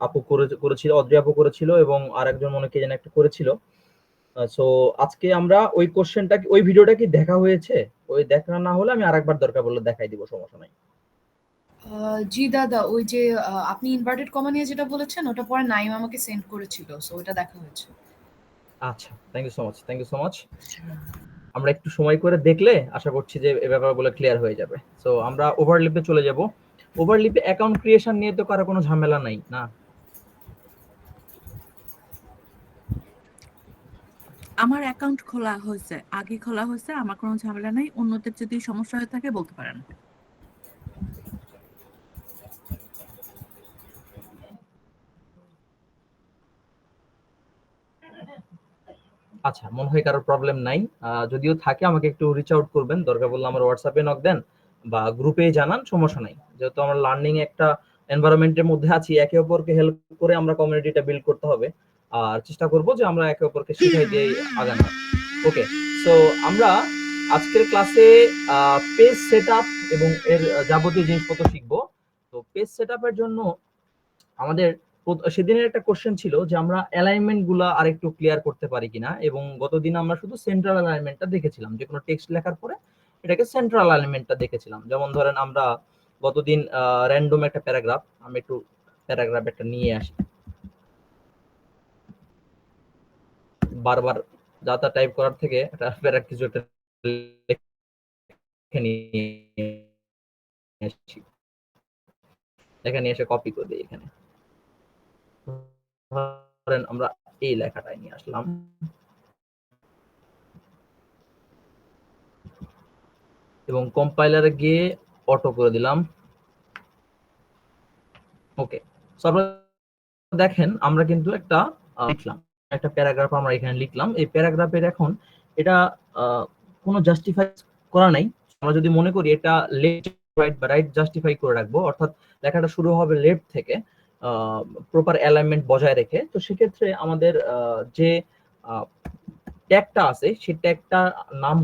আপু করেছিল, অদ্রি আপু করেছিল এবং আরেকজন মনে কে যেন একটা করেছিল। সো আজকে আমরা ওই কোশ্চেনটা ওই ভিডিওটা কি দেখা হয়েছে? ওই দেখা না হলে আমি আরেকবার দরকার পড়লে দেখাই দিব, সমস্যা নাই। জি দাদা, ওই যে আপনি ইনভার্টেড কমা নিয়ে যেটা বলেছেন ওটা পরে নাইম আমাকে সেন্ড করেছিল, সো ওটা দেখা হয়েছে। আচ্ছা, thank you so much, thank you so much. আমরা একটু সময় করে দেখলে আশা করছি যে এই ব্যাপারগুলো ক্লিয়ার হয়ে যাবে। সো আমরা ওভারলিপে চলে যাব। ওভারলিপে অ্যাকাউন্ট ক্রিয়েশন নিয়ে তো কারো কোনো ঝামেলা নাই না? আমার অ্যাকাউন্ট খোলা হয়েছে, আগে খোলা হয়েছে, আমার কোনো ঝামেলা নাই। অন্যদের যদি সমস্যা হয়ে থাকে বলতে পারেন। আচ্ছা, মনে হয় কারোর প্রবলেম নাই। যদিও থাকে আমাকে একটু রিচ আউট করবেন, দরকার পড়লে আমার হোয়াটসঅ্যাপে নক দেন বা গ্রুপে জানান, সমস্যা নাই। যেহেতু আমরা লার্নিং একটা এনভায়রনমেন্টের মধ্যে আছি, একে অপরকে হেল্প করে আমরা কমিউনিটিটা বিল্ড করতে হবে। আর চেষ্টা করব যে আমরা একে অপরকে শিখাই দিয়ে আগানো। ওকে, সো আমরা আজকের ক্লাসে পেজ সেটআপ এবং এর যাবতীয় জিনিসপত্র শিখবো। তো পেজ সেটআপের জন্য আমাদের সেদিনের একটা কোশ্চেন ছিল যে আমরা অ্যালাইনমেন্ট গুলা আরেকটু ক্লিয়ার করতে পারি কিনা, এবং গতদিন আমরা শুধু সেন্ট্রাল অ্যালাইনমেন্টটা দেখেছিলাম, যে কোনো টেক্সট লেখার পরে এটাকে সেন্ট্রাল অ্যালাইনমেন্টটা দেখেছিলাম। যেমন ধরেন আমরা গতদিন র্যান্ডম একটা প্যারাগ্রাফ, আমি একটু প্যারাগ্রাফ একটা নিয়ে আসি, বারবার যাতা টাইপ করার থেকে একটা কিছু একটা লিখে নিয়ে আসি, এখানে এসে কপি করে দিই। এখানে ধরেন আমরা এই লেখাটাই নিয়ে আসলাম এবং কম্পাইলারে গিয়ে অটো করে দিলাম। ওকে, দেখেন আমরা কিন্তু একটা লিখলাম, একটা প্যারাগ্রাফ আমরা এখানে লিখলাম। এই প্যারাগ্রাফের এখন এটা কোনো জাস্টিফাই করা নাই। আমরা যদি মনে করি এটা লেফট রাইট বা রাইট জাস্টিফাই করে রাখবো, অর্থাৎ লেখাটা শুরু হবে লেফট থেকে প্রপার অ্যালাইনমেন্ট বজায় রেখে, তো সেক্ষেত্রে আমাদের যে ট্যাগটা আছে সেই ট্যাগটা নাম,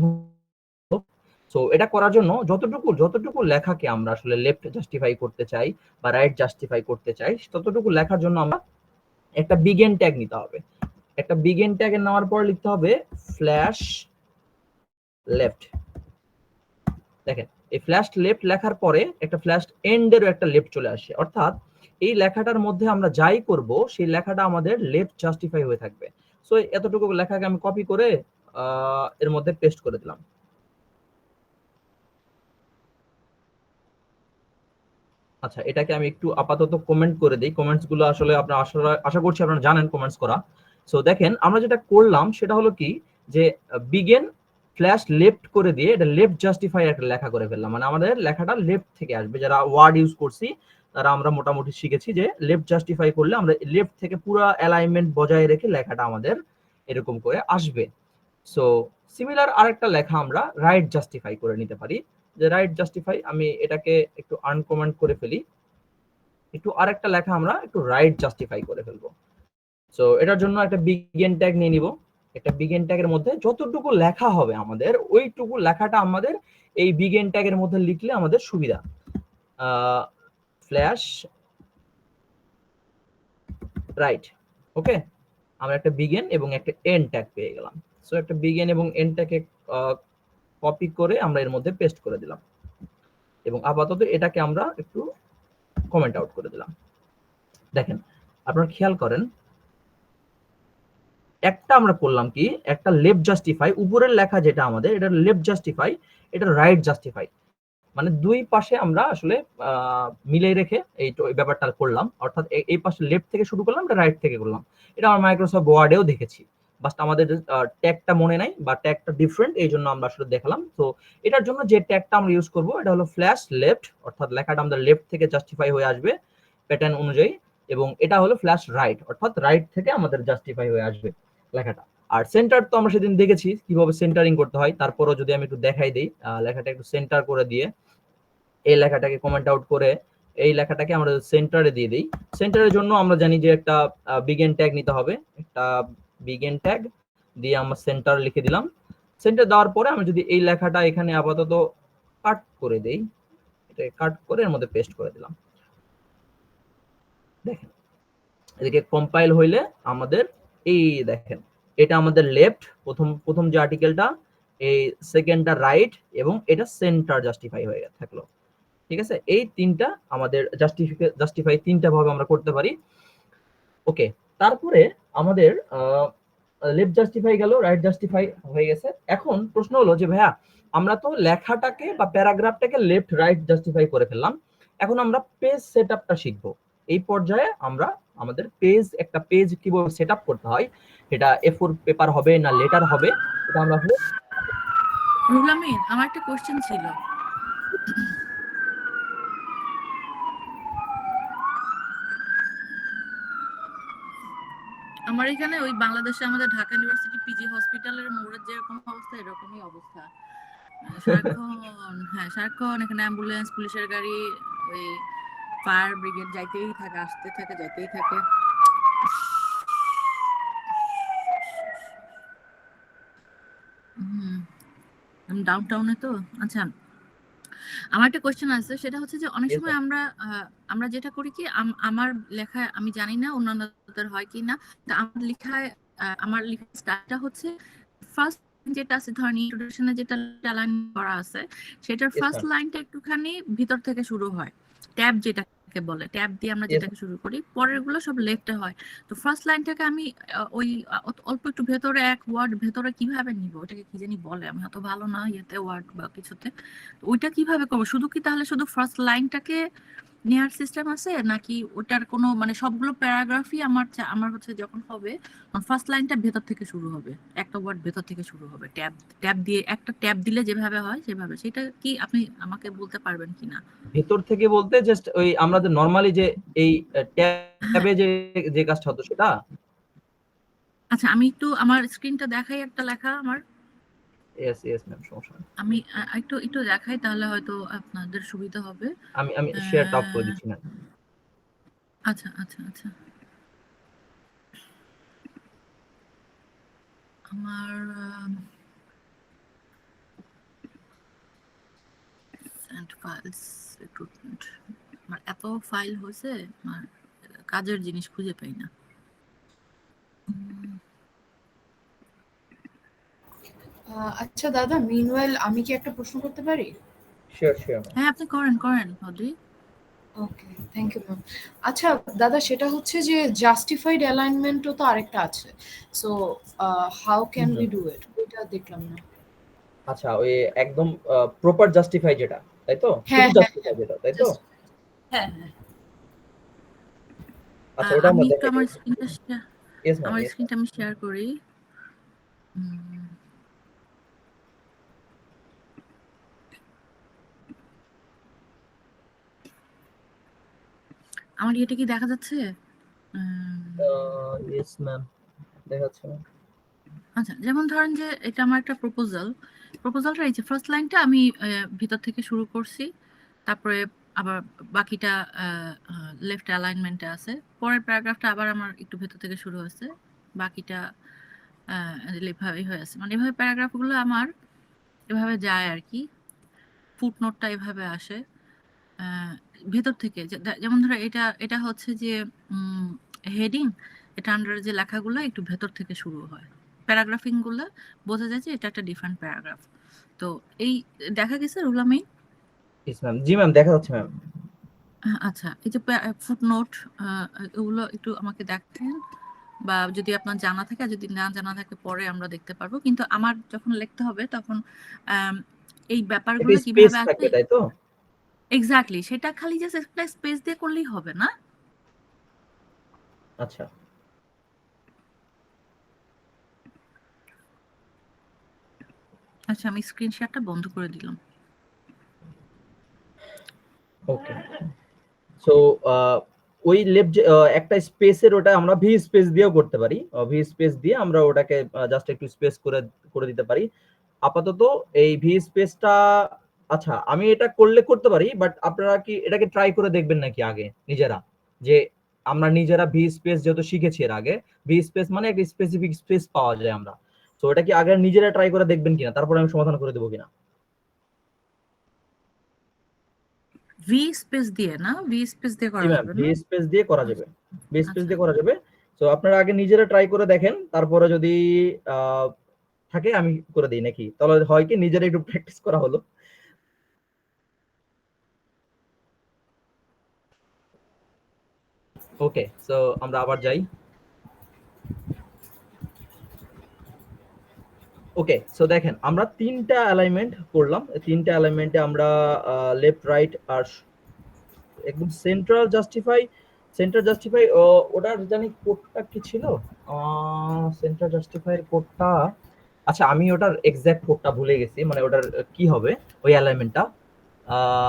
সো এটা করার জন্য যতটুকু লেখাকে আমরা আসলে লেফট জাস্টিফাই করতে চাই বা রাইট জাস্টিফাই করতে চাই, ততটুকু লেখার জন্য আমরা একটা বিগিন ট্যাগ নিতে হবে। একটা বিগিন ট্যাগ নেওয়ার পর লিখতে হবে ফ্ল্যাশ লেফট। দেখেন এই ফ্ল্যাশ লেফট লেখার পরে একটা ফ্ল্যাশ এন্ডেরও একটা লেফট চলে আসে, অর্থাৎ এই লেখাটার মধ্যে আমরা যাই করব সেই লেখাটা আমাদের লেফট জাস্টিফাই হয়ে থাকবে। সো এতটুকু লেখাকে আমি কপি করে এর মধ্যে পেস্ট করে দিলাম। আচ্ছা, এটাকে আমি একটু আপাতত কমেন্ট করে দিই। কমেন্টস গুলো আসলে আপনারা আশা করছি আপনারা জানেন কমেন্টস করা। সো দেখেন আমরা যেটা করলাম সেটা হলো কি, যে বিগিন ফ্ল্যাশ লেফট করে দিয়ে এটা লেফট জাস্টিফাই একটা লেখা করে ফেললাম। মানে আমাদের লেখাটা লেফট থেকে আসবে। যারা ওয়ার্ড ইউজ করছি তারা আমরা মোটামুটি শিখেছি যে লেফট জাস্টিফাই করলে আমরা লেফট থেকে পুরো অ্যালাইনমেন্ট বজায় রেখে লেখাটা আমাদের এরকম করে আসবে। সো সিমিলার আরেকটা লেখা আমরা রাইট জাস্টিফাই করে নিতে পারি। যে রাইট জাস্টিফাই, আমি এটাকে একটু আনকমেন্ট করে ফেলি, একটু আরেকটা লেখা আমরা একটু রাইট জাস্টিফাই করে ফেলবো। সো এটার জন্য একটা বিগিন ট্যাগ নিয়ে নিব। একটা বিগিন ট্যাগের মধ্যে যতটুকু লেখা হবে আমাদের ওইটুকু লেখাটা আমাদের এই বিগিন ট্যাগের মধ্যে লিখলে আমাদের সুবিধা। ফ্ল্যাশ রাইট, ওকে, আমরা একটা বিগিন এবং একটা এন্ড ট্যাগ পেয়ে গেলাম। সো একটা বিগিন এবং এন্ড ট্যাগে কপি করে আমরা এর মধ্যে পেস্ট করে দিলাম এবং আপাতত এটাকে আমরা একটু কমেন্ট আউট করে দিলাম। দেখেন আপনারা খেয়াল করেন, একটা আমরা করলাম কি, একটা লেফট জাস্টিফাই, উপরের লেখা যেটা আমাদের এটা লেফট জাস্টিফাই, এটা রাইট জাস্টিফাই, মানে দুই পাশে আমরা আসলে মিলিয়ে রেখে এই ব্যাপারটা করলাম। অর্থাৎ এই পাশে লেফট থেকে শুরু করলাম, এটা রাইট থেকে করলাম। এটা আমরা মাইক্রোসফট ওয়ার্ডেও দেখেছি, বাট আমাদের ট্যাগটা মনে নাই বা ট্যাগটা ডিফারেন্ট, এই জন্য আমরা আসলে দেখালাম। তো এটার জন্য যে ট্যাগটা আমরা ইউজ করব এটা হলো ফ্ল্যাশ লেফট, অর্থাৎ লেখাটা আমাদের লেফট থেকে জাস্টিফাই হয়ে আসবে প্যাটার্ন অনুযায়ী, এবং এটা হলো ফ্ল্যাশ রাইট, অর্থাৎ রাইট থেকে আমাদের জাস্টিফাই হয়ে আসবে লেখাটা। আর সেন্টার তো আমরা সেদিন দেখেছি কিভাবে সেন্টারিং করতে হয়। তারপরও যদি আমি একটু দেখাই দিই, লেখাটা একটু সেন্টার করে দিয়ে এই লেখাটাকে কমেন্ট আউট করে এই লেখাটাকে আমরা সেন্টারে দিয়ে দিই। সেন্টারের জন্য আমরা জানি যে একটা বিগিন ট্যাগ নিতে হবে। একটা বিগিন ট্যাগ দিয়ে আমরা সেন্টার লিখে দিলাম। সেন্টার দেওয়ার পরে আমি যদি এই লেখাটা এখানে আপাতত কাট করে দেই, এটা কাট করে এর মধ্যে পেস্ট করে দিলাম। দেখেন এদিকে কম্পাইল হইলে আমাদের এই দেখেন এটা আমাদের লেফট প্রথম যে আর্টিকেলটা, এই সেকেন্ডটা রাইট, এবং এটা সেন্টার জাস্টিফাই হয়ে থাকলো। ঠিক আছে, এই তিনটা আমাদের জাস্টিফাই তিনটা ভাবে আমরা করতে পারি। ওকে, তারপরে আমাদের লেফট জাস্টিফাই গেল, রাইট জাস্টিফাই হয়ে গেছে। এখন প্রশ্ন হলো যে ভাইয়া আমরা তো লেখাটাকে বা প্যারাগ্রাফটাকে লেফট রাইট জাস্টিফাই করে ফেললাম, এখন আমরা পেজ সেটআপটা শিখবো। এই পর্যায়ে আমরা আমাদের একটা পেজ কিভাবে সেটআপ করতে হয়, এটা A4 পেপার হবে না লেটার হবে, এটা আমরা রুহুল আমিন, আমার একটা কোশ্চেন ছিল। আমার এখানে ওই বাংলাদেশে আমাদের ঢাকা ইউনিভার্সিটি পিজি হসপিটালের মোড়ের যেরকম অবস্থা এরকমই অবস্থা। সারাক্ষণ এখানে অ্যাম্বুলেন্স, পুলিশের গাড়ি, ওই ফায়ার ব্রিগেড যাইতেই থাকে, আসতে থাকে, যাইতেই থাকে। ডাউনটাউনে তো। আচ্ছা, আমার একটা কোশ্চেন আছে, সেটা হচ্ছে যে অনেক সময় আমরা যেটা করি কি, আমার লেখায় আমি জানি না অন্যান্যদের হয় কি না, আমার লেখায় আমার লেখার স্টাইলটা হচ্ছে ফার্স্ট যেটা আছে, ধরেন ইন্ট্রোডাকশনে যেটা লাইন করা আছে, সেটার ফার্স্ট লাইনটা একটুখানি ভিতর থেকে শুরু হয়, ট্যাব যেটাকে বলে, ট্যাব দিয়ে আমরা যেটাকে শুরু করি, পরের গুলো সব লেফটে হয়। তো ফার্স্ট লাইনটাকে আমি ওই অল্প একটু ভেতরে, এক ওয়ার্ড ভেতরে কিভাবে নিব, ওটাকে কি জানি বলে, আমি অত ভালো না ইয়েতে ওয়ার্ড বা কিছুতে, ওইটা কিভাবে করবো? শুধু কি তাহলে শুধু ফার্স্ট লাইনটাকে নেয়ার সিস্টেম আছে, নাকি ওটার কোনো মানে সবগুলো প্যারাগ্রাফই আমার হচ্ছে যখন হবে ফার্স্ট লাইনটা ভেতর থেকে শুরু হবে, একটা ওয়ার্ড ভেতর থেকে শুরু হবে, ট্যাব দিয়ে একটা ট্যাব দিলে যেভাবে হয় সেভাবে, সেটা কি আপনি আমাকে বলতে পারবেন কিনা? ভেতর থেকে বলতে জাস্ট ওই আমাদের নরমালি যে এই ট্যাবে যে কাজটা হতো সেটা। আচ্ছা, আমি একটু আমার স্ক্রিনটা দেখাই, একটা লেখা আমার, ইয়েস ম্যাম, সমস্যা নেই। আমি একটু একটু দেখাই, তাহলে হয়তো আপনাদের সুবিধা হবে। আমি শেয়ার টপ করে দিচ্ছি না। আচ্ছা আচ্ছা আচ্ছা, আমার সেন্ট ফাইলস রিক্রুটমেন্ট, আমার এত ফাইল হয়েছে, আমার কাজের জিনিস খুঁজে পাই না। আচ্ছা দাদা, মিনওয়াইল আমি কি একটা প্রশ্ন করতে পারি? শিওর। হ্যাঁ, আপনি করেন হদি। ওকে, থ্যাংক ইউ ম্যাম। আচ্ছা দাদা, সেটা হচ্ছে যে জাস্টিফাইড অ্যালাইনমেন্টও তো আরেকটা আছে, so how can we do it, ওইটা দেখলাম না। আচ্ছা, ওই একদম প্রপার জাস্টিফাই যেটা, তাই তো? হ্যাঁ শুধু জাস্টিফাই যেটা, তাই তো? হ্যাঁ, আচ্ছা, ওটা আমি আমরা একটু দেখাই। আমার ইয়েস ম্যাম। স্ক্রিনটা আমি শেয়ার করি। আমার এটা কি দেখা যাচ্ছে? ইয়েস ম্যাম, দেখাচ্ছে। আচ্ছা, যেমন ধরেন যে এটা আমার একটা প্রপোজালটা, এই যে ফার্স্ট লাইনটা আমি ভিতর থেকে শুরু করছি, তারপরে আবার বাকিটা লেফট অ্যালাইনমেন্টে আছে, পরের প্যারাগ্রাফটা আবার আমার একটু ভেতর থেকে শুরু হয়েছে, বাকিটা এভাবেই হয়ে আছে, মানে এভাবে প্যারাগ্রাফগুলো আমার এভাবে যায় আর কি, ফুটনোটটা এভাবে আসে ভেতর থেকে। যেমন ধরো এটা এটা হচ্ছে যে হেডিং, এটা আন্ডারে যে লেখাগুলো একটু ভেতর থেকে শুরু হয়, প্যারাগ্রাফিং গুলো বোঝা যায় যে এটা একটা ডিফারেন্ট প্যারাগ্রাফ। তো এই দেখা গেছে রুহুল আমিন? ইয়েস ম্যাম, জি ম্যাম, দেখা যাচ্ছে ম্যাম। আচ্ছা, এই যে ফুটনোট, এগুলো একটু আমাকে দেখেন, বা যদি আপনার জানা থাকে, যদি না জানা থাকে পরে আমরা দেখতে পারবো, কিন্তু আমার যখন লিখতে হবে তখন এই ব্যাপারগুলো স্পেস কিভাবে থাকবে, আসবে তাই তো? এক্স্যাক্টলি, সেটা খালি জাস্ট একটা স্পেস দিয়ে করলেই হবে না। আচ্ছা, আচ্ছা, আমি স্ক্রিন শেয়ারটা বন্ধ করে দিলাম। ওকে। সো ওই লেফট একটা স্পেসের, ওটা আমরা ভি স্পেস দিয়েও করতে পারি, ভি স্পেস দিয়ে আমরা ওটাকে জাস্ট একটু স্পেস করে দিতে পারি আপাতত এই ভি স্পেসটা। আচ্ছা, আমি এটা করতে পারি, বাট আপনারা কি এটাকে ট্রাই করে দেখবেন নাকি আগে নিজেরা, যে আমরা নিজেরা ভি স্পেস যেহেতু শিখেছি এর আগে, ভি স্পেস মানে একটা স্পেসিফিক স্পেস পাওয়া যায় আমরা, তো এটা কি আগে নিজেরা ট্রাই করে দেখবেন কিনা, তারপরে আমি সমাধান করে দেবো কিনা? ভি স্পেস দিয়ে না, ভি স্পেস দিয়ে করা যাবে ভি না? স্পেস দিয়ে করা যাবে, ভি স্পেস আচ্ছা দিয়ে করা যাবে। তো আপনারা আগে নিজেরা ট্রাই করে দেখেন, তারপরে যদি থাকে আমি করে দিই নাকি, তাহলে হয় কি নিজেরা একটু প্র্যাকটিস করা হলো। ওকে, সো আমরা আবার যাই। ওকে, সো দেখেন আমরা তিনটা অ্যালাইনমেন্ট করলাম, তিনটা অ্যালাইনমেন্টে আমরা লেফট রাইট আর একদম সেন্ট্রাল জাস্টিফাই ওটার জানি কোডটা কি ছিল, সেন্ট্রাল জাস্টিফাই এর কোডটা, আচ্ছা আমি ওটার এক্সাক্ট কোডটা ভুলে গেছি, মানে ওটার কি হবে ওই অ্যালাইনমেন্টটা,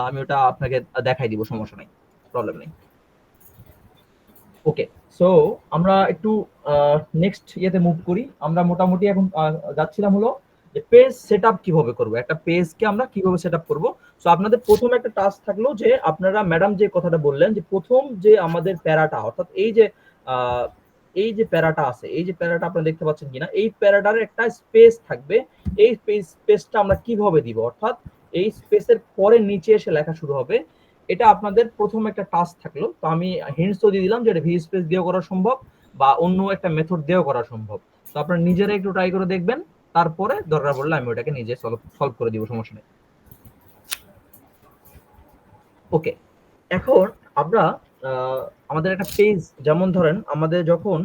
আমি ওটা আপনাকে দেখাই দিব, সমস্যা নাই, প্রবলেম নেই। ওকে, সো আমরা একটু নেক্সট ইয়েতে মুভ করি। আমরা মোটামুটি এখন যাচ্ছিলাম হলো যে পেজ সেটআপ কিভাবে করব, একটা পেজকে আমরা কিভাবে সেটআপ করব। সো আপনাদের প্রথম একটা টাস্ক থাকলো যে আপনারা ম্যাডাম যে কথাটা বললেন যে প্রথম যে আমাদের প্যারাটা, অর্থাৎ এই যে প্যারাটা আছে, এই যে প্যারাটা আপনারা দেখতে পাচ্ছেন কিনা, এই প্যারাটার একটা স্পেস থাকবে। এই স্পেসটা আমরা কিভাবে দিব, অর্থাৎ এই স্পেসের পরে নিচে এসে লেখা শুরু হবে, এটা আপনাদের প্রথম একটা টাস্ক থাকলো। তো আমি হিন্টস দিয়ে দিলাম যে এটা ভি স্পেস দিয়েও করা সম্ভব বা অন্য একটা মেথড দিয়েও করা সম্ভব। তো আপনারা নিজেরা একটু ট্রাই করে দেখবেন, তারপরে দরকার পড়লে আমি ওটাকে নিজে সলভ করে দিব, সমস্যা নেই। ওকে, এখন আমরা আমাদের একটা পেজ, যেমন ধরেন আমাদের যখন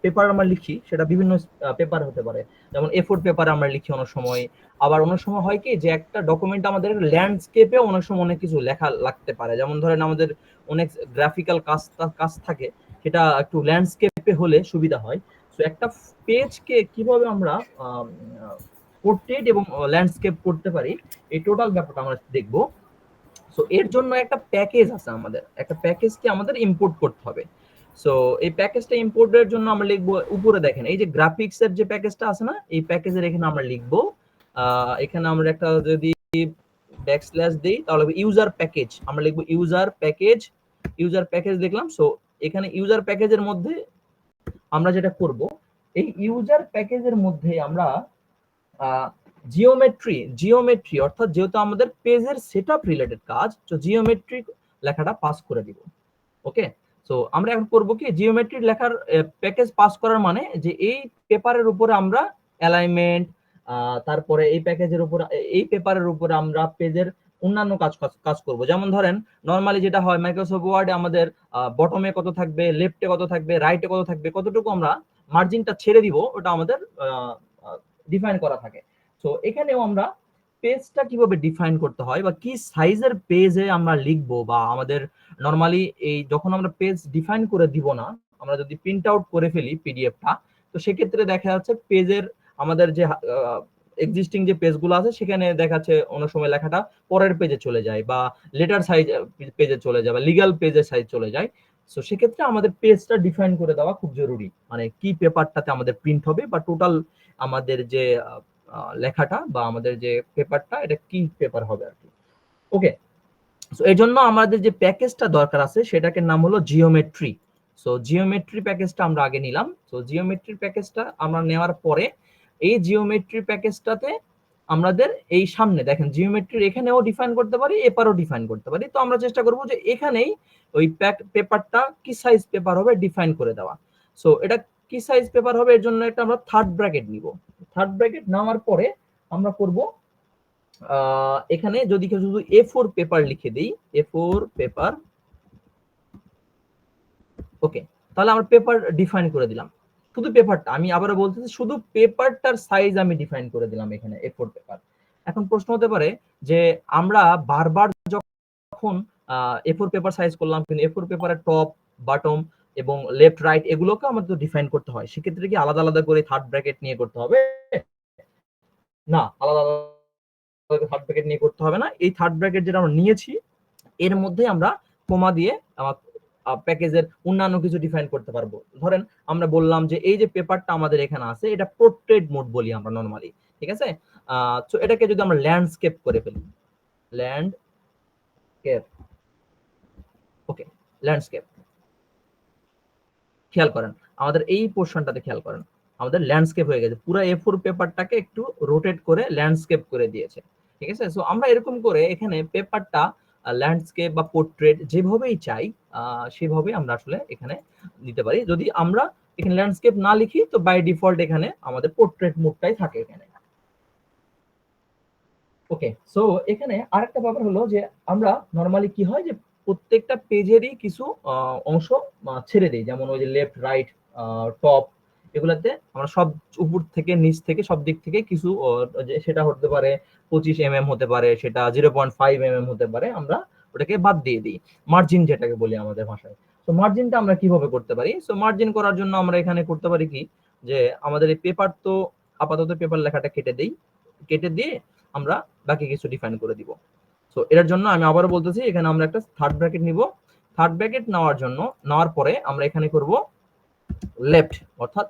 পেপার আমরা লিখি, সেটা বিভিন্ন পেপার হতে পারে, যেমন A4 পেপারে আমরা লিখি অনেক সময়, আবার অনেক সময় হয় কি যে একটা ডকুমেন্ট আমাদের ল্যান্ডস্কেপে অনেক সময় অনেক কিছু লেখা লাগতে পারে, যেমন ধরেন আমাদের অনেক গ্রাফিক্যাল কাজ থাকে, সেটা একটু ল্যান্ডস্কেপে হলে সুবিধা হয়। তো একটা পেজকে কিভাবে আমরা পোর্ট্রেট এবং ল্যান্ডস্কেপ করতে পারি, এই টোটাল ব্যাপারটা আমরা দেখবো। সো এর জন্য একটা প্যাকেজ আছে, আমাদের একটা প্যাকেজকে আমাদের ইম্পোর্ট করতে হবে। সো এই প্যাকেজটা ইম্পোর্টের জন্য আমরা লিখবো, উপরে দেখেন এই যে গ্রাফিক্স এর যে প্যাকেজটা আছে না, এই প্যাকেজের এখানে আমরা লিখবো, এখানে আমরা একটা যদি ব্যাকস্ল্যাশ দেই তাহলে ইউজার প্যাকেজ, আমরা লিখবো ইউজার প্যাকেজ লিখলাম। সো এখানে ইউজার প্যাকেজের মধ্যে আমরা যেটা করব, এই ইউজার প্যাকেজের মধ্যে আমরা জিওমেট্রি অর্থাৎ যেহেতু আমাদের পেজের সেটআপ রিলেটেড কাজ, তো জিওমেট্রি লেখাটা পাস করে দিব। ওকে, সো আমরা এখন করব কি, জিওমেট্রি লেখার প্যাকেজ পাস করার মানে যে এই পেপারের উপরে আমরা অ্যালাইনমেন্ট, তারপরে এই পেপারের উপরে আমরা পেজের অন্যান্য কাজ করব। যেমন ধরেন নরমালি যেটা হয় মাইক্রোসফট ওয়ার্ডে আমাদের বটমে কত থাকবে, লেফটে কত থাকবে, রাইটে কত থাকবে, কতটুকু আমরা মার্জিনটা ছেড়ে দিব, ওটা আমাদের ডিফাইন করা থাকে। তো এখানেও আমরা পেজটা কিভাবে ডিফাইন করতে হয় বা কি সাইজের পেজে আমরা লিখবো, বা আমাদের নরমালি এই যখন আমরা পেজ ডিফাইন করে দিব না, আমরা যদি প্রিন্ট আউট করে ফেলি পিডিএফটা, তো সেক্ষেত্রে দেখা যাচ্ছে পেজের আমাদের যে এক্সিস্টিং যে পেজগুলো আছে সেখানে দেখাচ্ছে অনেক সময় লেখাটা পরের পেজে চলে যায়, বা লেটার সাইজ পেজে চলে যায়, বা লিগ্যাল পেজের সাইজ চলে যায়। সো সেক্ষেত্রে আমাদের পেজটা ডিফাইন করে দেওয়া খুব জরুরি, মানে কি পেপারটাতে আমাদের প্রিন্ট হবে, বা টোটাল আমাদের যে লেখাটা বা আমাদের যে পেপারটা, এটা কি পেপার হবে আর কি। ওকে, সো এর জন্য আমাদের যে প্যাকেজটা দরকার আছে সেটাকে নাম হলো জিওমেট্রি। সো জিওমেট্রি প্যাকেজটা আমরা আগে নিলাম। সো জিওমেট্রি প্যাকেজটা আমরা নেওয়ার পরে এই জিওমেট্রি প্যাকেজটাতে আমাদের এই সামনে দেখেন জিওমেট্রির এখানেও ডিফাইন করতে পারি, এপারও ডিফাইন করতে পারি। তো আমরা চেষ্টা করব যে এখানেই ওই পেপারটা কি সাইজ পেপার হবে ডিফাইন করে দেওয়া। সো এটা কি সাইজ পেপার হবে, এর জন্য একটা আমরা থার্ড ব্র্যাকেট নিব। থার্ড ব্র্যাকেট নেওয়ার পরে আমরা করব এখানে যদি কেউ শুধু A4 পেপার লিখে দেই, A4 পেপার, ওকে, তাহলে আমরা পেপার ডিফাইন করে দিলাম। শুধু পেপারটা, আমি আবারও বলতেছি, শুধু পেপারটার সাইজ আমি ডিফাইন করে দিলাম এখানে A4 পেপার। এখন প্রশ্ন হতে পারে যে আমরা বারবার যখন A4 পেপার সাইজ করলাম, কিন্তু A4 পেপারের টপ, বটম এবং লেফট রাইট এগুলোকে আমাদের তো ডিফাইন করতে হয়, সেক্ষেত্রে কি আলাদা আলাদা করে থার্ড ব্র্যাকেট নিয়ে করতে হবে? না, আলাদা আলাদা থার্ড ব্র্যাকেট নিয়ে করতে হবে না। এই থার্ড ব্র্যাকেট যেটা আমরা নিয়েছি এর মধ্যে আমরা কমা দিয়ে প্যাকেজের অন্যান্য কিছু ডিফাইন করতে পারবো। ধরেন আমরা বললাম যে এই যে পেপারটা আমাদের এখানে আছে এটা পোর্ট্রেট মোড বলি আমরা নরমালি, ঠিক আছে? তো এটাকে যদি আমরা ল্যান্ডস্কেপ করে ফেলি, ল্যান্ডস্কেপ, ওকে, ল্যান্ডস্কেপ, খেয়াল করেন আমাদের এই পোর্শনটাতে, খেয়াল করেন আমাদের ল্যান্ডস্কেপ হয়ে গেছে, পুরো A4 পেপারটাকে একটু রোটেট করে ল্যান্ডস্কেপ করে দিয়েছে, ঠিক আছে? সো আমরা এরকম করে এখানে পেপারটা ল্যান্ডস্কেপ বা পোর্ট্রেট যেভাবেই চাই সেভাবে আমরা আসলে এখানে দিতে পারি। যদি আমরা এখানে ল্যান্ডস্কেপ না লিখি তো বাই ডিফল্ট এখানে আমাদের পোর্ট্রেট মোডটাই থাকে এখানে। ওকে, সো এখানে আরেকটা ব্যাপার হলো যে আমরা নরমালি কি হয় যে প্রত্যেকটা পেজেরই কিছু অংশ ছেড়ে দিই, যেমন ওই যে লেফট রাইট টপ এগুলাতে আমরা সব উপর থেকে নিচ থেকে সব দিক থেকে কিছু সেটা হতে পারে 25 mm হতে পারে, সেটা 0.5 mm হতে পারে, আমরা ওটাকে বাদ দিয়ে দিই, মার্জিন যেটাকে বলি আমাদের ভাষায়। তো মার্জিনটা আমরা কিভাবে করতে পারি? সো মার্জিন করার জন্য আমরা এখানে করতে পারি কি, যে আমাদের এই পেপার তো আপাতত পেপার লেখাটা কেটে দেই, কেটে দিয়ে আমরা বাকি কিছু ডিফাইন করে দিব। সো এর জন্য আমি আবারও বলতেছি, এখানে আমরা একটা থার্ড ব্র্যাকেট নিব। থার্ড ব্র্যাকেট নেওয়ার পরে আমরা এখানে করব লেফট, অর্থাৎ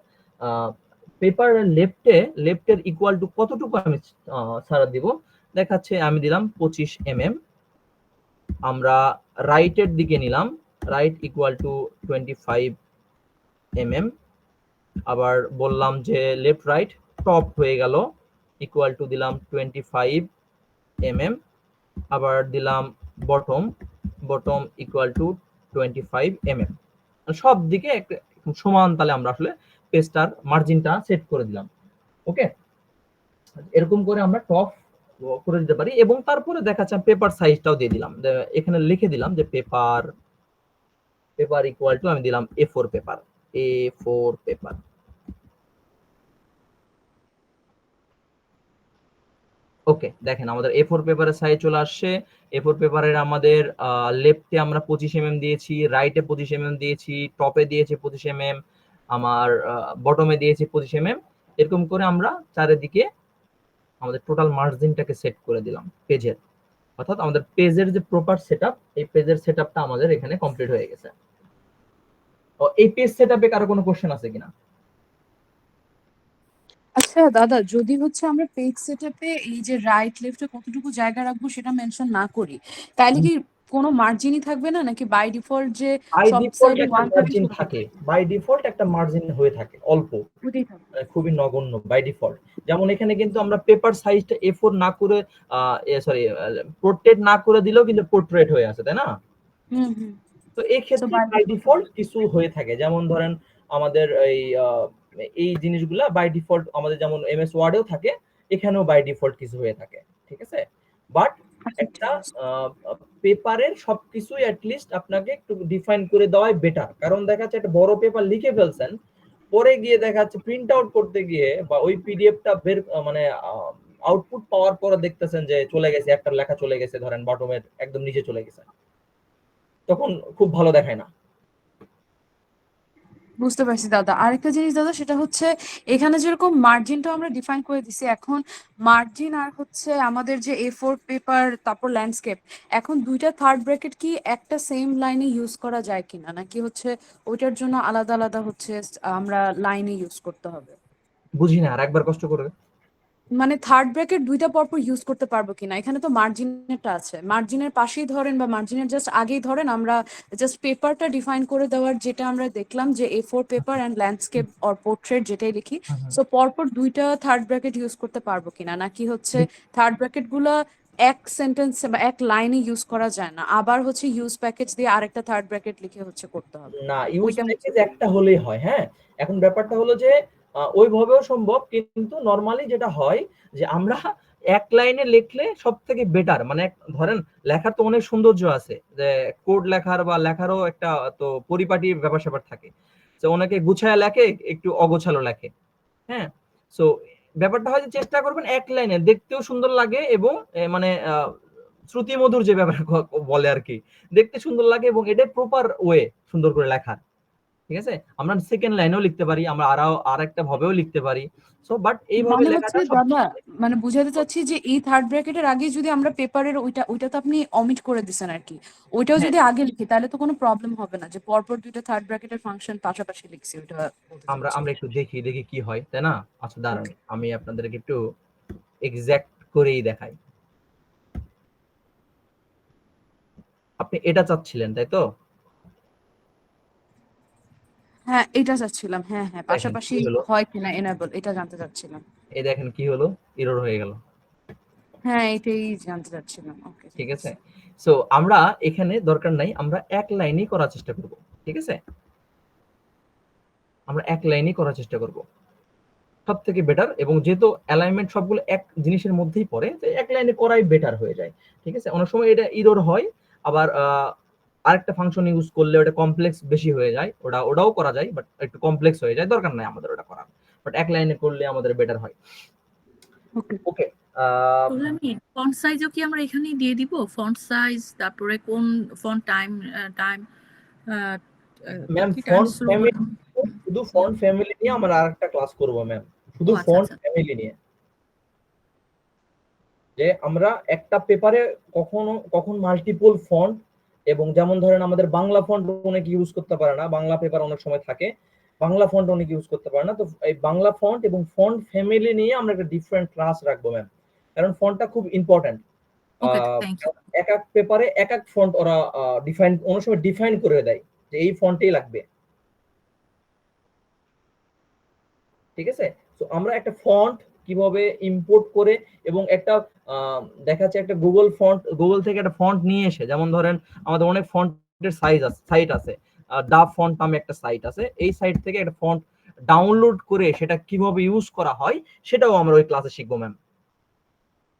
পেপারের লেফটের ইকুয়াল টু কতটুকু আমি ছাড়া দিব, দেখাচ্ছে আমি দিলাম 25 mm। আমরা রাইটের দিকে নিলাম, রাইট ইকুয়াল টু 25 mm। আবার বললাম যে লেফট রাইট টপ হয়ে গেল, ইকুয়াল টু দিলাম 25 mm। আবার দিলাম বটম ইকুয়াল টু 25 mm। সব দিকে সমান তালে আমরা আসলে পেজটার মার্জিনটা সেট করে দিলাম। ওকে, এরকম করে আমরা টপ করে দিতে পারি। এবং তারপরে দেখাচ্ছে পেপার সাইজটাও দিয়ে দিলাম, এখানে লিখে দিলাম যে পেপার ইকুয়াল টু আমি দিলাম A4 পেপার। ওকে, দেখেন আমাদের A4 পেপারের সাইজ চলে আসছে। A4 পেপারের আমাদের লেফটে আমরা 25 mm দিয়েছি, রাইটে 25 mm দিয়েছি, টপে দিয়েছি 25 mm, আমার বটমে দিয়েছি 25 mm। এরকম করে আমরা চারিদিকে আমাদের টোটাল মার্জিনটাকে সেট করে দিলাম পেজের, অর্থাৎ আমাদের পেজের যে প্রপার সেটআপ, এই পেজের সেটআপটা আমাদের এখানে কমপ্লিট হয়ে গেছে। এই পেজ সেটআপে কারো কোনো কোশ্চেন আছে কিনা? আচ্ছা দাদা, যদি হচ্ছে আমরা পেজ সেটআপে এই যে রাইট লেফটে কতটুকু জায়গা রাখবো সেটা মেনশন না করি, তাহলে কি কোনো মার্জিনই থাকবে না, নাকি বাই ডিফল্ট যে বাই সব ডিফল্ট সাইডে একটা 130 মার্জিন থাকে, বাই ডিফল্ট একটা মার্জিন হয়ে থাকে অল্প, ওটাই থাকবে? খুবই নগণ্য বাই ডিফল্ট। যেমন এখানে কিন্তু আমরা পেপার সাইজটা A4 না করে সরি পোর্ট্রেট না করে দিলেও কিন্তু পোর্ট্রেট হয়ে আছে, তাই না? হুম হুম। তো এই ক্ষেত্রে by বাই default ডিফল্ট কিছু হয়ে থাকে, যেমন ধরেন আমাদের এই জিনিসগুলা বাই ডিফল্ট আমাদের যেমন এমএস ওয়ার্ডেও থাকে, এখানেও বাই ডিফল্ট কিছু হয়ে থাকে, ঠিক আছে? বাট একটা পেপারের সবকিছু অ্যাট লিস্ট আপনাকে একটু ডিফাইন করে দেওয়াই বেটার। কারণ দেখা যাচ্ছে একটা বড় পেপার লিখে ফেলছেন, পরে গিয়ে দেখা যাচ্ছে প্রিন্ট আউট করতে গিয়ে বা ওই পিডিএফটা বের মানে আউটপুট পাওয়ার পরে দেখতেছেন যে চলে গেছে, একটা লেখা চলে গেছে, ধরেন বটমের একদম নিচে চলে গেছে, তখন খুব ভালো দেখায় না। বুঝতে পারছি দাদা। আরেকটা জিনিস দাদা, সেটা হচ্ছে এখানে যেরকম মার্জিনটা আমরা ডিফাইন করে দিছি, এখন মার্জিন আর হচ্ছে আমাদের যে A4 পেপার তারপর ল্যান্ডস্কেপ, এখন দুইটা থার্ড ব্র্যাকেট কি একটা সেম লাইনে ইউজ করা যায় কিনা, নাকি হচ্ছে ওইটার জন্য আলাদা আলাদা হচ্ছে আমরা লাইনে ইউজ করতে হবে? বুঝি না, আর একবার কষ্ট করে। মানে থার্ড ব্র্যাকেট দুইটা পরপর ইউজ করতে পারবো কিনা? এখানে তো মার্জিনেরটা আছে, মার্জিনের পাশেই ধরেন বা মার্জিনের জাস্ট আগেই ধরেন আমরা জাস্ট পেপারটা ডিফাইন করে দেওয়ার, যেটা আমরা দেখলাম যে A4 paper and landscape or portrait যেটাই লিখি, সো পরপর দুইটা থার্ড ব্র্যাকেট ইউজ করতে পারবো কিনা, নাকি হচ্ছে থার্ড ব্র্যাকেট গুলা এক সেন্টেন্স বা এক লাইনে ইউজ করা যায় না, আবার হচ্ছে ইউজ প্যাকেজ দিয়ে আরেকটা থার্ড ব্র্যাকেট লিখে হচ্ছে করতে হবে? না, ইউজ ওইটা হচ্ছে প্যাকেজ একটা হলেই হয়। হ্যাঁ, এখন ব্যাপারটা হলো যে ওইভাবেও সম্ভব, কিন্তু নরমালি যেটা হয় যে আমরা এক লাইনে লিখলে সব থেকে বেটার। মানে ধরেন লেখার তো অনেক সৌন্দর্য আছে, যে কোড লেখার বা লেখারও একটা তো পরিপাটি ব্যাপার স্যাপার থাকে, তো অনেকে গুছায় লেখে, একটু অগোছালো লেখে। হ্যাঁ, সো ব্যাপারটা হয় যে চেষ্টা করবেন এক লাইনে, দেখতেও সুন্দর লাগে এবং মানে শ্রুতি মধুর যে ব্যাপার বলে আর কি, দেখতে সুন্দর লাগে এবং এটাই প্রপার ওয়ে সুন্দর করে লেখার। ঠিক আছে, আমরা সেকেন্ড লাইনেও লিখতে পারি, আমরা আর একটা ভাবেও লিখতে পারি। সো বাট এইভাবে মানে হচ্ছে লেখাটা দাদা, সবচেয়ে মানে বুঝাতে চাচ্ছি যে এই থার্ড ব্র্যাকেটের আগে যদি আমরা পেপারের ওইটা তো আপনি অমিট করে দিছেন আর কি, ওইটাও হ্যাঁ, যদি আগে লিখি তাহলে তো কোনো প্রবলেম হবে না যে পরপর দুইটা থার্ড ব্র্যাকেটের ফাংশন পাশাপাশি লিখছি, ওইটা বলতে আমরা চাচ্ছি। আমরা একটু দেখি কি হয়, তাই না? আচ্ছা দাঁড়ান, আমি আপনাদেরকে একটু এক্সাক্ট করেই দেখাই। আপনি এটা চাচ্ছিলেন, তাই তো? হ্যাঁ এটা চাচ্ছিলাম, হ্যাঁ হ্যাঁ, দেখেন পাশাপাশি কি হলো, হয় কিনা এনেবল, এটা জানতে চাচ্ছিলাম। এই দেখেন কি হলো, এরর হয়ে গেল। হ্যাঁ, এটাই জানতে চাচ্ছিলাম। ওকে, ঠিক আছে। সো আমরা এখানে দরকার নাই, আমরা এক লাইনেই করার চেষ্টা করব। ঠিক আছে, আমরা এক লাইনেই করার চেষ্টা করব, সব থেকে বেটার। এবং যেহেতু অ্যালাইনমেন্ট সবগুলো এক জিনিসের মধ্যেই পড়ে, তো এক লাইনে করাই বেটার হয়ে যায়। ঠিক আছে, অনেক সময় এটা ইরর হয়, আবার আরেকটা ফাংশন ইউজ করলে ওটা কমপ্লেক্স বেশি হয়ে যায়, ওটাও করা যায়, বাট একটু কমপ্লেক্স হয়ে যায়, দরকার নাই আমাদের ওটা করার, বাট এক লাইনে করলে আমাদের বেটার হয়। ওকে। ওকে, তাহলে আমি ফন্ট সাইজও কি আমরা এখানেই দিয়ে দিব? ফন্ট সাইজ, তারপরে কোন ফন্ট টাইম টাইম ম্যাম কি time font slow family, button? শুধু ফন্ট ফ্যামিলি নিয়ে আমরা আরেকটা ক্লাস করব ম্যাম, ও শুধু আচ্ছা ফন্ট আচ্ছা। ফ্যামিলি নিয়ে। যে আমরা একটা পেপারে কখনো কখন মাল্টিপল ফন্ট, এবং যেমন ধরেন আমাদের বাংলা ফন্ট অনেক ইউজ করতে পারে না, বাংলা পেপার অনেক সময় থাকে বাংলা ফন্ট অনেক ইউজ করতে পারে না, তো এই বাংলা ফন্ট এবং ফন্ট ফ্যামিলি নিয়ে আমরা একটা ডিফারেন্ট ক্লাস রাখবো ম্যাম, কারণ ফন্টটা খুব ইম্পর্টেন্ট। Okay, thank you. এক এক পেপারে এক এক ফন্ট ওরা ডিফাইন, অনেক সময় ডিফাইন করে দেয় যে এই ফন্টেই লাগবে। ঠিক আছে, তো আমরা একটা ফন্ট কিভাবে ইম্পোর্ট করে, এবং একটা দেখা যাচ্ছে একটা গুগল থেকে একটা ফন্ট নিয়ে এসে, যেমন ধরেন আমাদের অনেক ফন্টের সাইট আছে, ডাব ফন্ট নামে একটা সাইট আছে, এই সাইট থেকে একটা ফন্ট ডাউনলোড করে সেটা কিভাবে ইউজ করা হয় সেটাও আমরা ওই ক্লাসে শিখবো ম্যাম।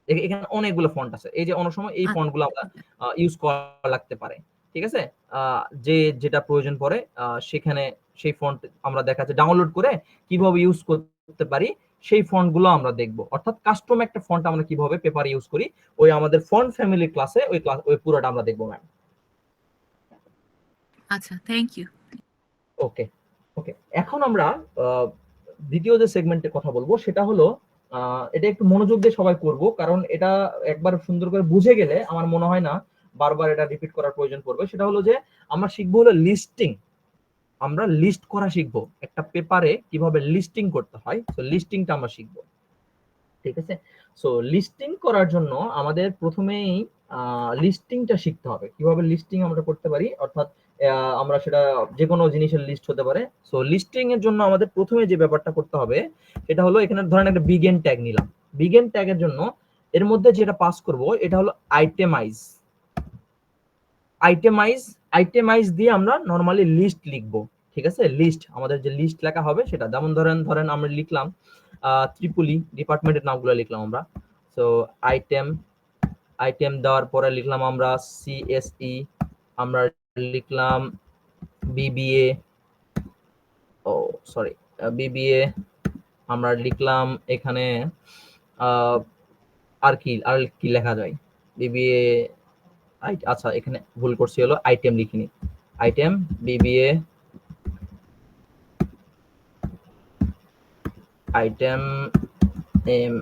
এখানে অনেকগুলো ফন্ট আছে, এই যে অনেক সময় এই আচ্ছা, ফন্টগুলো আমরা ইউজ করা লাগতে পারে। ঠিক আছে, যে যেটা প্রয়োজন পড়ে সেখানে সেই ফন্ট আমরা দেখা যাচ্ছে ডাউনলোড করে কিভাবে ইউজ করতে পারি, সেই ফন্টগুলো আমরা দেখব। অর্থাৎ কাস্টম একটা ফন্ট আমরা কিভাবে পেপারে ইউজ করি, ওই আমাদের ফন্ট ফ্যামিলি ক্লাসে ওই পুরোটা আমরা দেখবো ম্যাম। আচ্ছা, থ্যাংক ইউ। ওকে, ওকে, এখন আমরা দ্বিতীয় যে সেগমেন্টে কথা বলবো সেটা হলো, এটা একটু মনোযোগ দিয়ে সবাই করব, কারণ এটা একবার সুন্দর করে বুঝে গেলে আমার মনে হয় না বারবার এটা রিপিট করার প্রয়োজন পড়বে। সেটা হলো যে আমরা শিখবো হলো লিস্টিং, আমরা লিস্ট করা শিখবো, একটা পেপারে কিভাবে লিস্টিং করতে হয়, তো লিস্টিংটা আমরা শিখবো। ঠিক আছে, সো লিস্টিং করার জন্য আমাদের প্রথমেই লিস্টিংটা শিখতে হবে, কিভাবে লিস্টিং আমরা করতে পারি, অর্থাৎ আমরা সেটা যে কোনো জিনিসের লিস্ট হতে পারে। সো লিস্টিং এর জন্য আমাদের প্রথমে যে ব্যাপারটা করতে হবে সেটা হলো, এখানে ধরেন একটা বিগেন ট্যাগ নিলাম, বিগেন ট্যাগের জন্য এর মধ্যে যেটা পাস করব এটা হলো আইটেমাইজ। আইটেমাইজ আইটেমাইজ দিয়ে আমরা নরমালি লিস্ট লিখবো। ঠিক আছে, লিস্ট, আমাদের যে লিস্ট লেখা হবে সেটা, যেমন ধরেন আমরা লিখলাম ত্রিপুলি, ডিপার্টমেন্টের নামগুলো লিখলাম আমরা। সো আইটেম, আইটেম দেওয়ার পরে লিখলাম আমরা সিএসই, আমরা লিখলাম বিবিএ, ও সরি বিবিএ, আমরা লিখলাম এখানে আর কি লেখা যায়, বিবিএ, আচ্ছা এখানে ভুল করছি, হলো আইটেম লিখিনি, item BBA, item M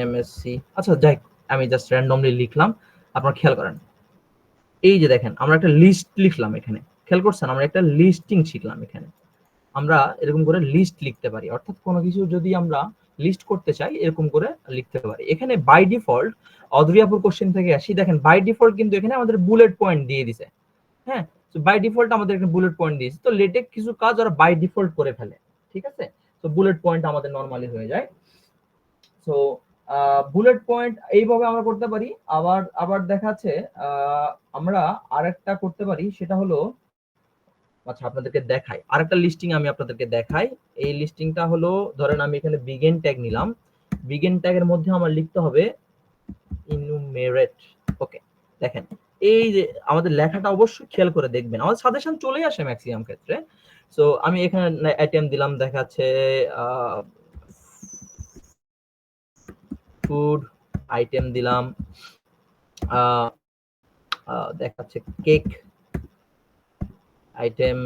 MSc, আচ্ছা যাই, আমি জাস্ট র্যান্ডমলি লিখলাম, আপনারা খেয়াল করেন। এই যে দেখেন আমরা একটা লিস্ট লিখলাম এখানে, খেয়াল করছেন, আমরা একটা লিস্টিং শিখলাম এখানে। আমরা এরকম করে লিস্ট লিখতে পারি, অর্থাৎ কোনো কিছু যদি আমরা লিস্ট করতে চাই এরকম করে লিখতে পারি। এখানে বাই ডিফল্ট অদ্রিয়াপুর কোশ্চেন থেকে আসি, দেখেন বাই ডিফল্ট কিন্তু এখানে আমাদের বুলেট পয়েন্ট দিয়ে দিছে। হ্যাঁ, তো বাই ডিফল্ট আমাদের এখানে বুলেট পয়েন্ট দিয়েছে, তো লেটেক কিছু কাজ ওরা বাই ডিফল্ট করে ফেলে। ঠিক আছে, তো বুলেট পয়েন্ট আমাদের নরমালি হয়ে যায়। সো বুলেট পয়েন্ট এইভাবে আমরা করতে পারি। আবার আবার দেখাচ্ছে আমরা আরেকটা করতে পারি, সেটা হলো, আচ্ছা আপনাদেরকে দেখাই আরেকটা লিস্টিং, আমি আপনাদেরকে দেখাই। এই লিস্টিংটা হলো, ধরেন আমি এখানে বিগিন ট্যাগ নিলাম, বিগিন ট্যাগের মধ্যে আমার লিখতে হবে ইনুমেরেট। ওকে, দেখেন এই যে আমাদের লেখাটা অবশ্যই খেয়াল করে দেখবেন, আমাদের সাজেশন চলে আসে ম্যাক্সিমাম ক্ষেত্রে। সো আমি এখানে আইটেম দিলাম, দেখাচ্ছে ফুড, আইটেম দিলাম দেখাচ্ছে কেক, আইটেম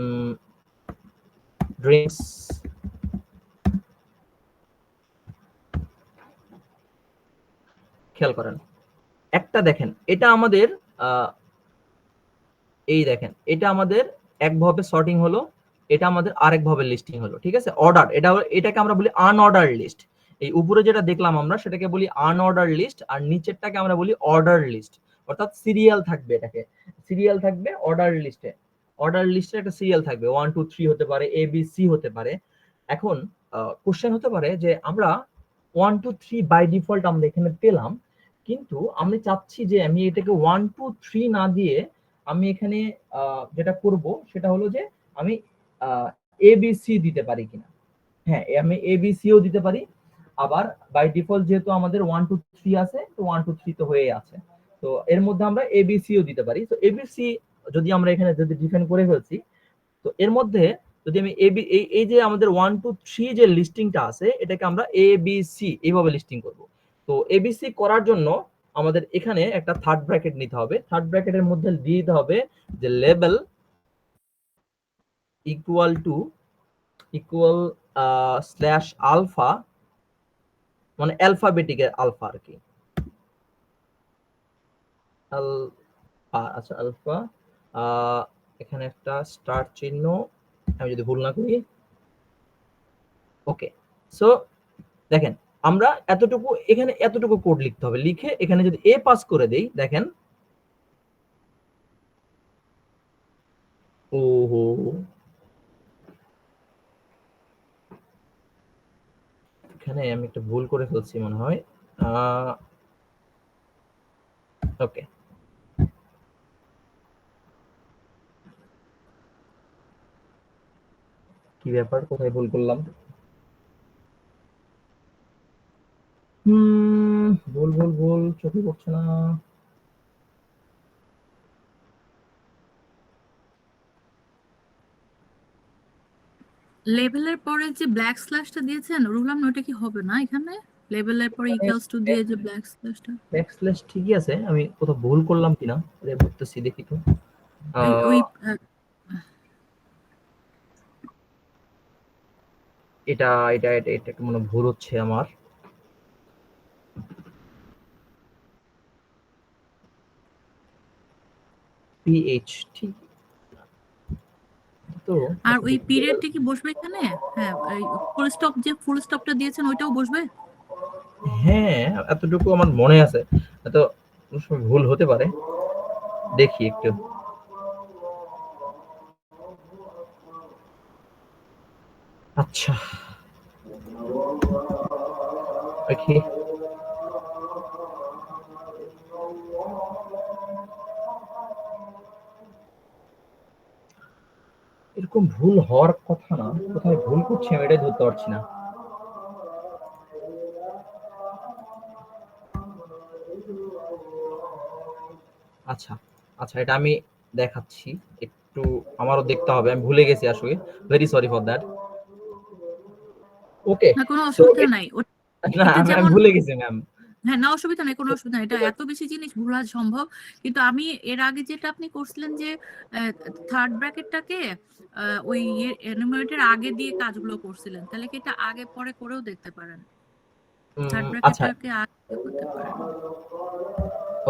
ড্রিঙ্কস, খেয়াল করেন একটা, দেখেন এটা আমাদের এই দেখেন এটা আমাদের একভাবে সর্টিং হলো, এটা আমাদের আরেকভাবে লিস্টিং হলো। ঠিক আছে, অর্ডার, এটাকে আমরা বলি আনঅর্ডার লিস্ট। এই উপরে যেটা দেখলাম আমরা সেটাকে বলি আনঅর্ডার লিস্ট, আর নিচেরটাকে আমরা বলি অর্ডার লিস্ট, অর্থাৎ সিরিয়াল থাকবে, এটাকে সিরিয়াল থাকবে অর্ডার লিস্টে। অর্ডার লিস্টে একটা সিরিয়াল থাকবে, 1 2 3 হতে পারে, এ বি সি হতে পারে। এখন কোশ্চেন হতে পারে যে আমরা 1 2 3 বাই ডিফল্ট আমরা এখানে পেলাম, কিন্তু আমি চাচ্ছি যে আমি এটাকে 1 2 3 না দিয়ে আমি এখানে যেটা করব সেটা হলো যে আমি এবিসি দিতে পারি কিনা। হ্যাঁ, আমি এবিসিও দিতে পারি, আবার বাই ডিফল্ট যেহেতু আমাদের 1 2 3 আছে, তো 1 2 3 তো হয়ে আছে, তো এর মধ্যে আমরা এবিসিও দিতে পারি। তো এবিসি যদি আমরা এখানে যদি ডিফাইন করে ফেলছি, তো এর মধ্যে যদি আমি এই যে আমাদের 1 2 3 যে লিস্টিংটা আছে এটাকে আমরা এবিসি এইভাবে লিস্টিং করব। তো এবিসি করার জন্য আমাদের এখানে একটা থার্ড ব্র্যাকেট নিতে হবে। থার্ড ব্র্যাকেটের মধ্যে দিয়ে দিতে হবে যে label equal to equal slash alpha, মানে অ্যালফাবেটিকের আলফা আর কি, আলফা। আচ্ছা, আলফা, এখানে একটা স্টার চিহ্ন, আমি যদি ভুল না করি। ওকে, সো দেখেন আমরা এতটুকু এখানে এতটুকু কোড লিখতে হবে, লিখে এখানে যদি এ পাস করে দেই, দেখেন ওহো, এখানে আমি একটা ভুল করে ফেলছি মনে হয়। ওকে, কি ব্যাপার, কোথায় ভুল করলাম? ভুল ভুল ভুল, চোখে পড়ছে না। লেভেলের পরে যে ব্ল্যাক স্ল্যাশটা দিয়েছেন রুলাম, ওটা কি হবে না এখানে? লেভেলের পরে ইকুয়ালস টু দিয়ে যে ব্ল্যাক স্ল্যাশটা, ব্যাকস্ল্যাশ ঠিকই আছে, আমি কোথাও ভুল করলাম কিনা ভাবতেছি, দেখি তো। ওই এটা এটা এটা এটা একটু মনে হয় ভুল হচ্ছে আমার। পিএইচ ঠিক তো। আর ওই পিরিয়ডটা কি বসবে এখানে? হ্যাঁ, ফুল স্টপ, যে ফুল স্টপটা দিয়েছেন ওইটাও বসবে? হ্যাঁ, এতটুকু আমার মনে আছে, তো ভুল হতে পারে, দেখি একটু। আচ্ছা, ওকে, এরকম ভুল হওয়ার কথা না, কোথায় ভুল করছি আমি এটাই ধরতে পারছি না। আচ্ছা আচ্ছা, এটা আমি দেখাচ্ছি, একটু আমারও দেখতে হবে, আমি ভুলে গেছি আসলে, ভেরি সরি ফর দ্যাট। ওকে, না কোনো সো অসুবিধা নাই, না, এটা আমি যেমন, ভুলে গেছি ম্যাম। হ্যাঁ না অসুবিধা নেই, কোনো অসুবিধা নেই, এটা এত বেশি জিনিস ভুলা সম্ভব। কিন্তু আমি এর আগে যেটা আপনি করছিলেন যে থার্ড ব্র্যাকেটটাকে ওই এনুমারেটর আগে দিয়ে কাজগুলো করছিলেন, তাহলে কি এটা আগে পরে করেও দেখতে পারেন, থার্ড আচ্ছা, ব্র্যাকেটটাকে আগে করতে পারেন।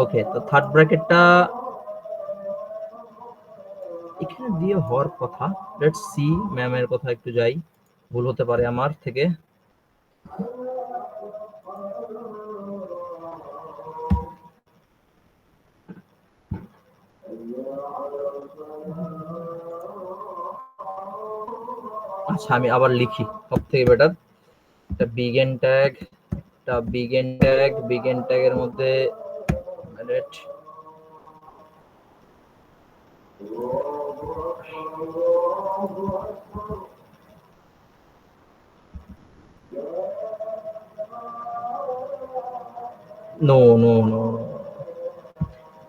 ওকে, তো থার্ড ব্র্যাকেটটা এখানে দিয়ে হওয়ার কথা। লেটস সি, ম্যামের কথা একটু যাই, ভুল হতে পারে আমার থেকে। আচ্ছা, আমি আবার লিখি, সব থেকে বেটার একটা বিগেন ট্যাগ, একটা বিগেন ট্যাগের মধ্যে নো নো নো,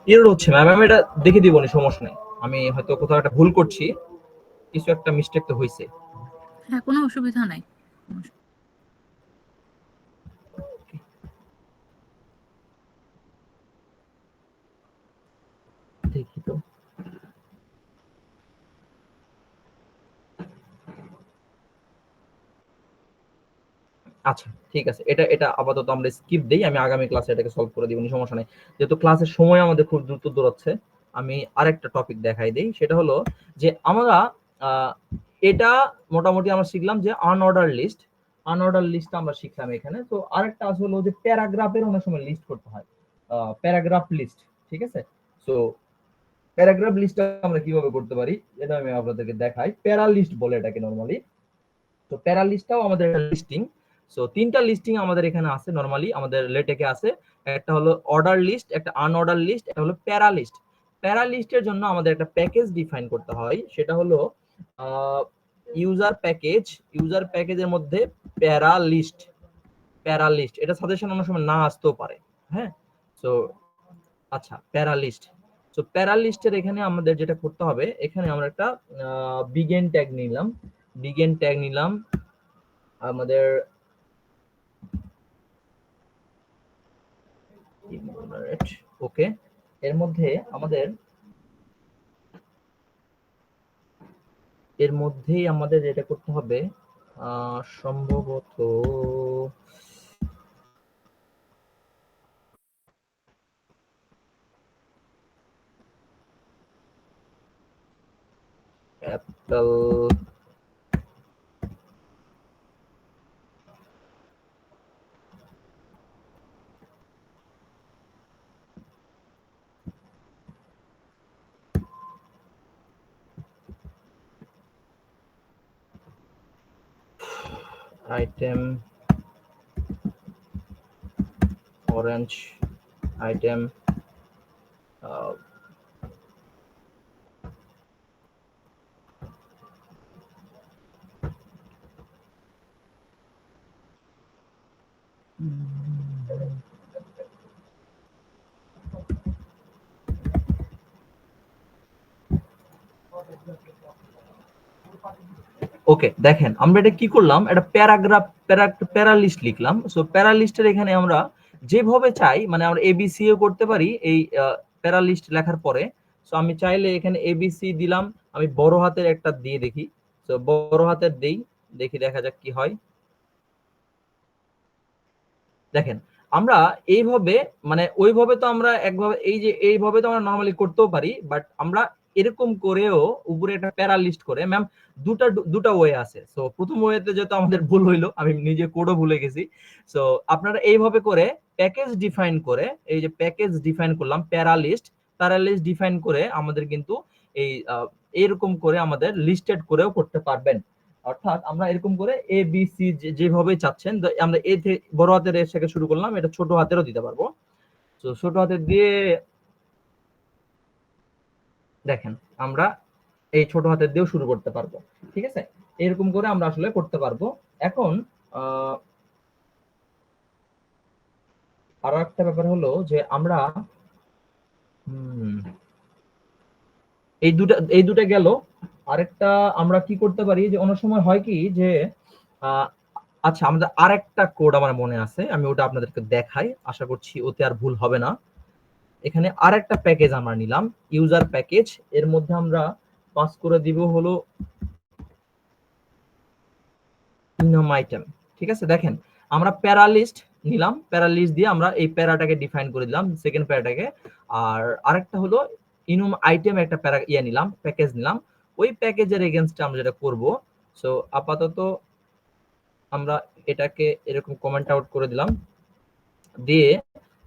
এরর হচ্ছে ম্যাম, আমি এটা দেখে দিব না, সমস্যা নেই, আমি হয়তো কোথাও একটা ভুল করছি, কিছু একটা মিস্টেক তো হয়েছে। হ্যাঁ কোনো অসুবিধা নাই। দেখি তো, আচ্ছা ঠিক আছে, এটা এটা আপাতত আমরা স্কিপ দেই, আমি আগামী ক্লাসে এটাকে সলভ করে দিব, সমস্যা নেই। যেহেতু ক্লাসের সময় আমাদের খুব দ্রুত দৌড়াচ্ছে, আমি আরেকটা টপিক দেখাই দেই, সেটা হলো যে আমরা এটা মোটামুটি আমরা শিখলাম যে আনঅর্ডার লিস্ট, আনঅর্ডার লিস্ট আমরা শিখলাম এখানে। তো আরেকটা আছে হলো যে প্যারাগ্রাফের অনেক সময় লিস্ট করতে হয়, প্যারাগ্রাফ লিস্ট, ঠিক আছে। সো প্যারাগ্রাফ লিস্টটা আমরা কিভাবে করতে পারি এটা আমি আপনাদেরকে দেখাই। প্যারা লিস্ট বলে এটাকে নরমালি। তো প্যারা লিস্টটাও আমাদের একটা লিস্টিং, সো তিনটা লিস্টিং আমাদের এখানে আছে, নরমালি আমাদের লেটেকে আছে। একটা হলো অর্ডার লিস্ট, একটা আনঅর্ডার লিস্ট, একটা হলো প্যারা লিস্ট। প্যারা লিস্টের জন্য আমাদের একটা প্যাকেজ ডিফাইন করতে হয়, সেটা হলো ইউজার প্যাকেজ। ইউজার প্যাকেজের মধ্যে প্যারা লিস্ট, প্যারা লিস্ট এটা সাজেশন অনেক সময় না আসতেও পারে। হ্যাঁ, সো আচ্ছা প্যারা লিস্ট। সো প্যারা লিস্টের এখানে আমাদের যেটা করতে হবে, এখানে আমরা একটা বিগেন ট্যাগ নিলাম, বিগেন ট্যাগ নিলাম আমাদের ওকে। এর মধ্যে আমাদের এর মধ্যেই আমাদের যেটা করতে হবে সম্ভবত অ্যাপল আইটেম, অরেঞ্জ আইটেম, ওকে। দেখেন আমরা এটা কি করলাম, একটা প্যারাগ্রাফ প্যারা লিস্ট লিখলাম। সো প্যারা লিস্টের এখানে আমরা যেভাবে চাই, মানে আমরা এবিসি ও করতে পারি এই প্যারা লিস্ট লেখার পরে। সো আমি চাইলে এখানে এবিসি দিলাম, আমি বড় হাতের একটা দিয়ে দেখি। সো বড় হাতের দেই, দেখি দেখা যাক কি হয়। দেখেন আমরা এইভাবে, মানে ওইভাবে তো আমরা একভাবে এই যে এইভাবে তো আমরা নরমালি করতেও পারি, বাট আমরা এরকম করেও উপরে একটা প্যারা লিস্ট করে, ম্যাম দুটা ওয়ে আছে। সো প্রথম ওয়েতে যেহেতু আমাদের ভুল হইলো, আমি নিজে কোডও ভুলে গেছি। সো আপনারা এইভাবে করে প্যাকেজ ডিফাইন করে, এই যে প্যাকেজ ডিফাইন করলাম প্যারা লিস্ট ডিফাইন করে আমাদের কিন্তু এই এরকম করে আমাদের লিস্টেড করেও করতে পারবেন। অর্থাৎ আমরা এরকম করে এ বি সি যেভাবে চাচ্ছেন, আমরা এ থেকে বড় হাতের এর থেকে শুরু করলাম, এটা ছোট হাতেরও দিতে পারবো। তো ছোট হাতের দিয়ে দেখেন আমরা এই ছোট হাতের দিয়েও শুরু করতে পারবো। ঠিক আছে, এরকম করে আমরা আসলে করতে পারবো। এখন আরো একটা ব্যাপার হলো যে আমরা এই দুটা গেল। আরেকটা আমরা কি করতে পারি, যে অনেক সময় হয় কি যে আচ্ছা আমাদের আরেকটা কোড আমার মনে আছে, আমি ওটা আপনাদেরকে দেখাই, আশা করছি ওতে আর ভুল হবে না। এখানে আরেকটা প্যাকেজ আমরা নিলাম, ইউজার প্যাকেজ। এর মধ্যে আমরা পাস করে দিব হলো ইনম আইটেম। ঠিক আছে, দেখেন আমরা প্যারা লিস্ট নিলাম, প্যারা লিস্ট দিয়ে আমরা এই প্যারাটাকে ডিফাইন করে দিলাম, সেকেন্ড প্যারাটাকে। আর আরেকটা হলো ইনম আইটেম, একটা প্যারা নিলাম, প্যাকেজ নিলাম। ওই প্যাকেজের এগেইনস্টে আমরা যেটা করব, সো আপাতত আমরা এটাকে এরকম কমেন্ট আউট করে দিলাম। দিয়ে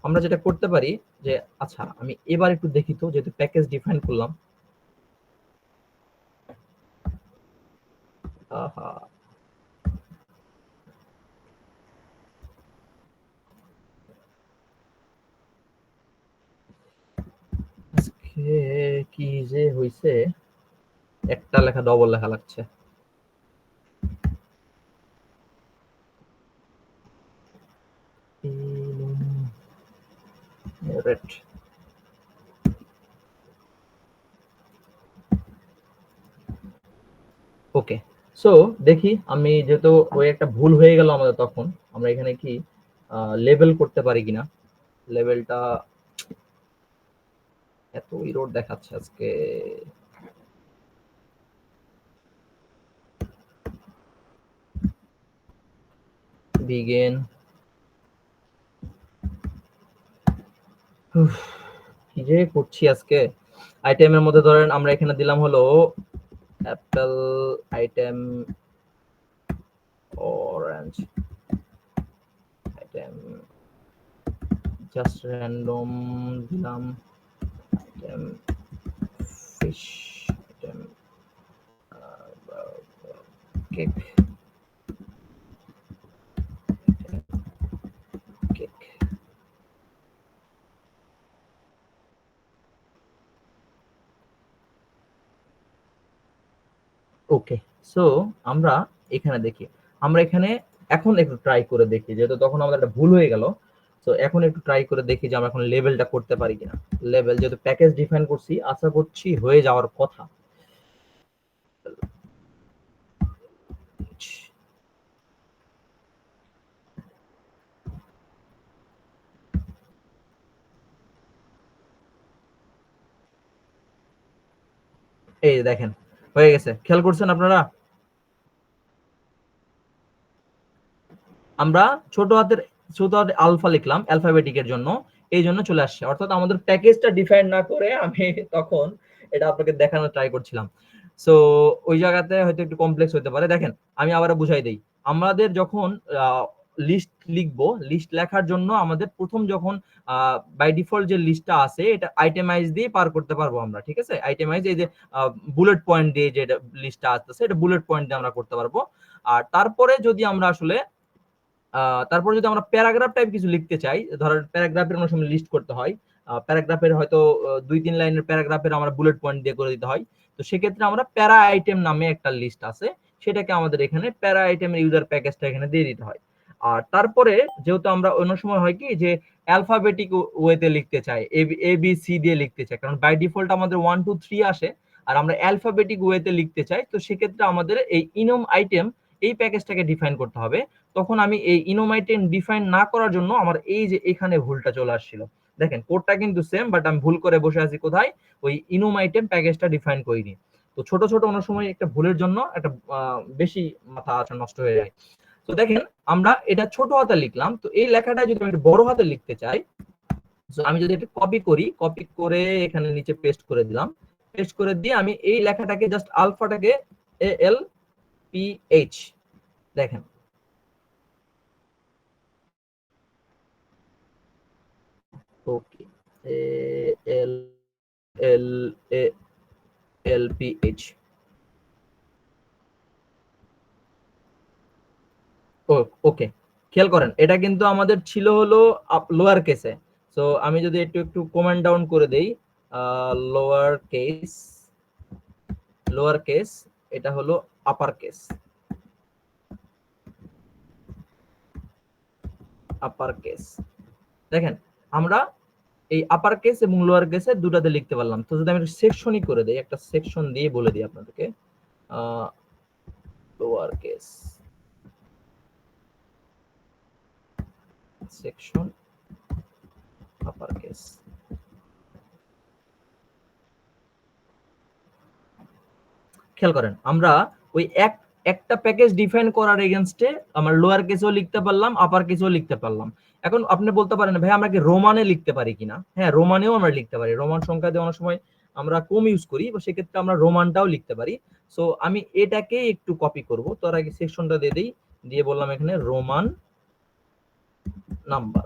আমরা যেটা করতে পারি যে আচ্ছা আমি এবার একটু দেখি তো, যেহেতু প্যাকেজ ডিফাইন করলাম। আহা, আজকে কি যে হইছে, একটা লেখা ডবল লেখা লাগছে। ওকে, সো দেখি আমি, যেহেতু ওই একটা ভুল হয়ে গেল আমাদের, তখন আমরা এখানে কি লেবেল করতে পারি কিনা। লেবেলটা এত ইরোড দেখাচ্ছে আজকে। বিগিন, কি যে করছি আজকে। আইটেমের মধ্যে ধরেন আমরা এখানে দিলাম হলো apple item, orange item, just random দিলাম item, fish item, cake, so আমরা এখানে দেখি, আমরা এখানে এখন একটু ট্রাই করে দেখি, যেহেতু তখন আমাদের একটা ভুল হয়ে গেল। তো এখন একটু ট্রাই করে দেখি যে আমরা এখন লেভেলটা করতে পারি কিনা। লেভেল যেহেতু প্যাকেজ ডিফাইন করছি, আশা করছি হয়ে যাওয়ার কথা। এই যে দেখেন হয়ে গেছে, খেয়াল করছেন আপনারা? আমরা ছোট হাতের আলফা লিখলাম অ্যালফাবেটিকের জন্য, এই জন্য চলে আসছে। অর্থাৎ আমাদের প্যাকেজটা ডিফাইন না করে আমি তখন এটা আপনাকে দেখানোর ট্রাই করছিলাম। সো ওই জায়গাতে হয়তো একটু কমপ্লেক্স হতে পারে। দেখেন আমি আবারও বুঝাই দেই, আমাদের যখন লিস্ট লিখবো, লিস্ট লেখার জন্য আমাদের প্রথম যখন বাই ডিফল্ট যে লিস্টটা আছে এটা আইটেমাইজ দিয়ে পার করতে পারবো আমরা, ঠিক আছে? আইটেমাইজ এই যে বুলেট পয়েন্ট দিয়ে যে লিস্টটা আসতেছে এটা বুলেট পয়েন্ট দিয়ে আমরা করতে পারবো। আর তারপরে যদি আমরা আসলে তারপরে যদি আমরা প্যারাগ্রাফ টাইপ কিছু লিখতে চাই, ধরেন প্যারাগ্রাফের অনেক সময় লিস্ট করতে হয়, প্যারাগ্রাফের হয়তো 2-3 লাইনের প্যারাগ্রাফের আমরা বুলেট পয়েন্ট দিয়ে করে দিতে হয়। তো সেক্ষেত্রে আমরা প্যারা আইটেম নামে একটা লিস্ট আছে, সেটাকে আমাদের এখানে প্যারা আইটেমের ইউজার প্যাকেজটা এখানে দিয়ে দিতে হয়। আর তারপরে যেহেতু আমরা অন্য সময় হয় কি যে অ্যালফাবেটিক ওয়েতে লিখতে চাই, এ বি সি দিয়ে লিখতে চাই, কারণ বাই ডিফল্ট আমাদের 1 2 3 আসে, আর আমরা অ্যালফাবেটিক ওয়েতে লিখতে চাই। তো সেক্ষেত্রে আমাদের এই ইনম আইটেম এই প্যাকেজটাকে ডিফাইন করতে হবে। তখন আমি এই ইনোমাইটেন ডিফাইন না করার জন্য আমার এই যে এখানে ভুলটা চলে আসছিল। দেখেন কোডটা কিন্তু সেম, বাট আমি ভুল করে বসে আছি কোথায়, ওই ইনোমাইটেম প্যাকেজটা ডিফাইন করিনি। তো ছোট ছোট অনেক সময় একটা ভুলের জন্য একটা বেশি মাথা নষ্ট হয়ে যায়। তো দেখেন আমরা এটা ছোট হাতে লিখলাম, তো এই লেখাটা যদি আমি বড় হাতে লিখতে চাই, তো আমি যদি এটা কপি করি, কপি করে এখানে নিচে পেস্ট করে দিলাম, পেস্ট করে দিয়ে আমি এই লেখাটাকে জাস্ট আলফাটাকে ALPH, দেখেন ওকে ALPH, ওকে। খেয়াল করেন এটা কিন্তু আমাদের ছিল হলো লোয়ার কেসে। সো আমি যদি একটু একটু কমেন্ট ডাউন করে দেই, লোয়ার কেস এটা হলো আপার কেস, দেখেন আমরা এই আপার কেস এবং লোয়ার কেসে দুটাতে লিখতে পারলাম। তো যদি আমি সেকশনই করে দেই, একটা সেকশন দিয়ে বলে দিই আপনাদেরকে, lower case section upper case, খেয়াল করেন আমরা ওই একটা প্যাকেজ ডিফাইন করার এগেইনস্টে আমরা লোয়ার কেসও লিখতে পারলাম, আপার কেসও লিখতে পারলাম। এখন আপনি বলতে পারেন ভাই আমরা কি রোমানে লিখতে পারি কিনা? হ্যাঁ, রোমানেও আমরা লিখতে পারি। রোমান সংখ্যা দিয়ে অনেক সময় আমরা কম ইউজ করি, বা সেক্ষেত্রে আমরা রোমানটাও লিখতে পারি। সো আমি এটাকে একটু কপি করব, তার আগে সেকশনটা দিয়ে দিই, দিয়ে বললাম এখানে রোমান নাম্বার,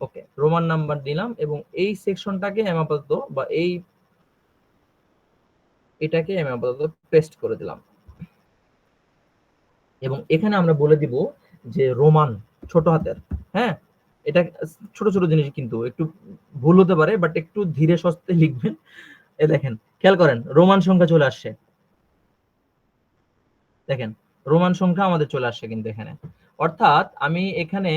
ওকে রোমান নাম্বার দিলাম, এবং এই সেকশনটাকে আমি আপাতত বা এটাকে আমি আপাতত পেস্ট করে দিলাম। এবং এখানে আমরা বলে দিব যে রোমান ছোট হাতের, হ্যাঁ এটা ছোট ছোট জিনিস কিন্তু একটু ভুল হতে পারে, বাট একটু ধীরে সুস্থে লিখবেন। এ দেখেন খেয়াল করেন রোমান সংখ্যা চলে আসছে, দেখেন রোমান সংখ্যা আমাদের চলে আসছে কিন্তু এখানে। অর্থাৎ আমি এখানে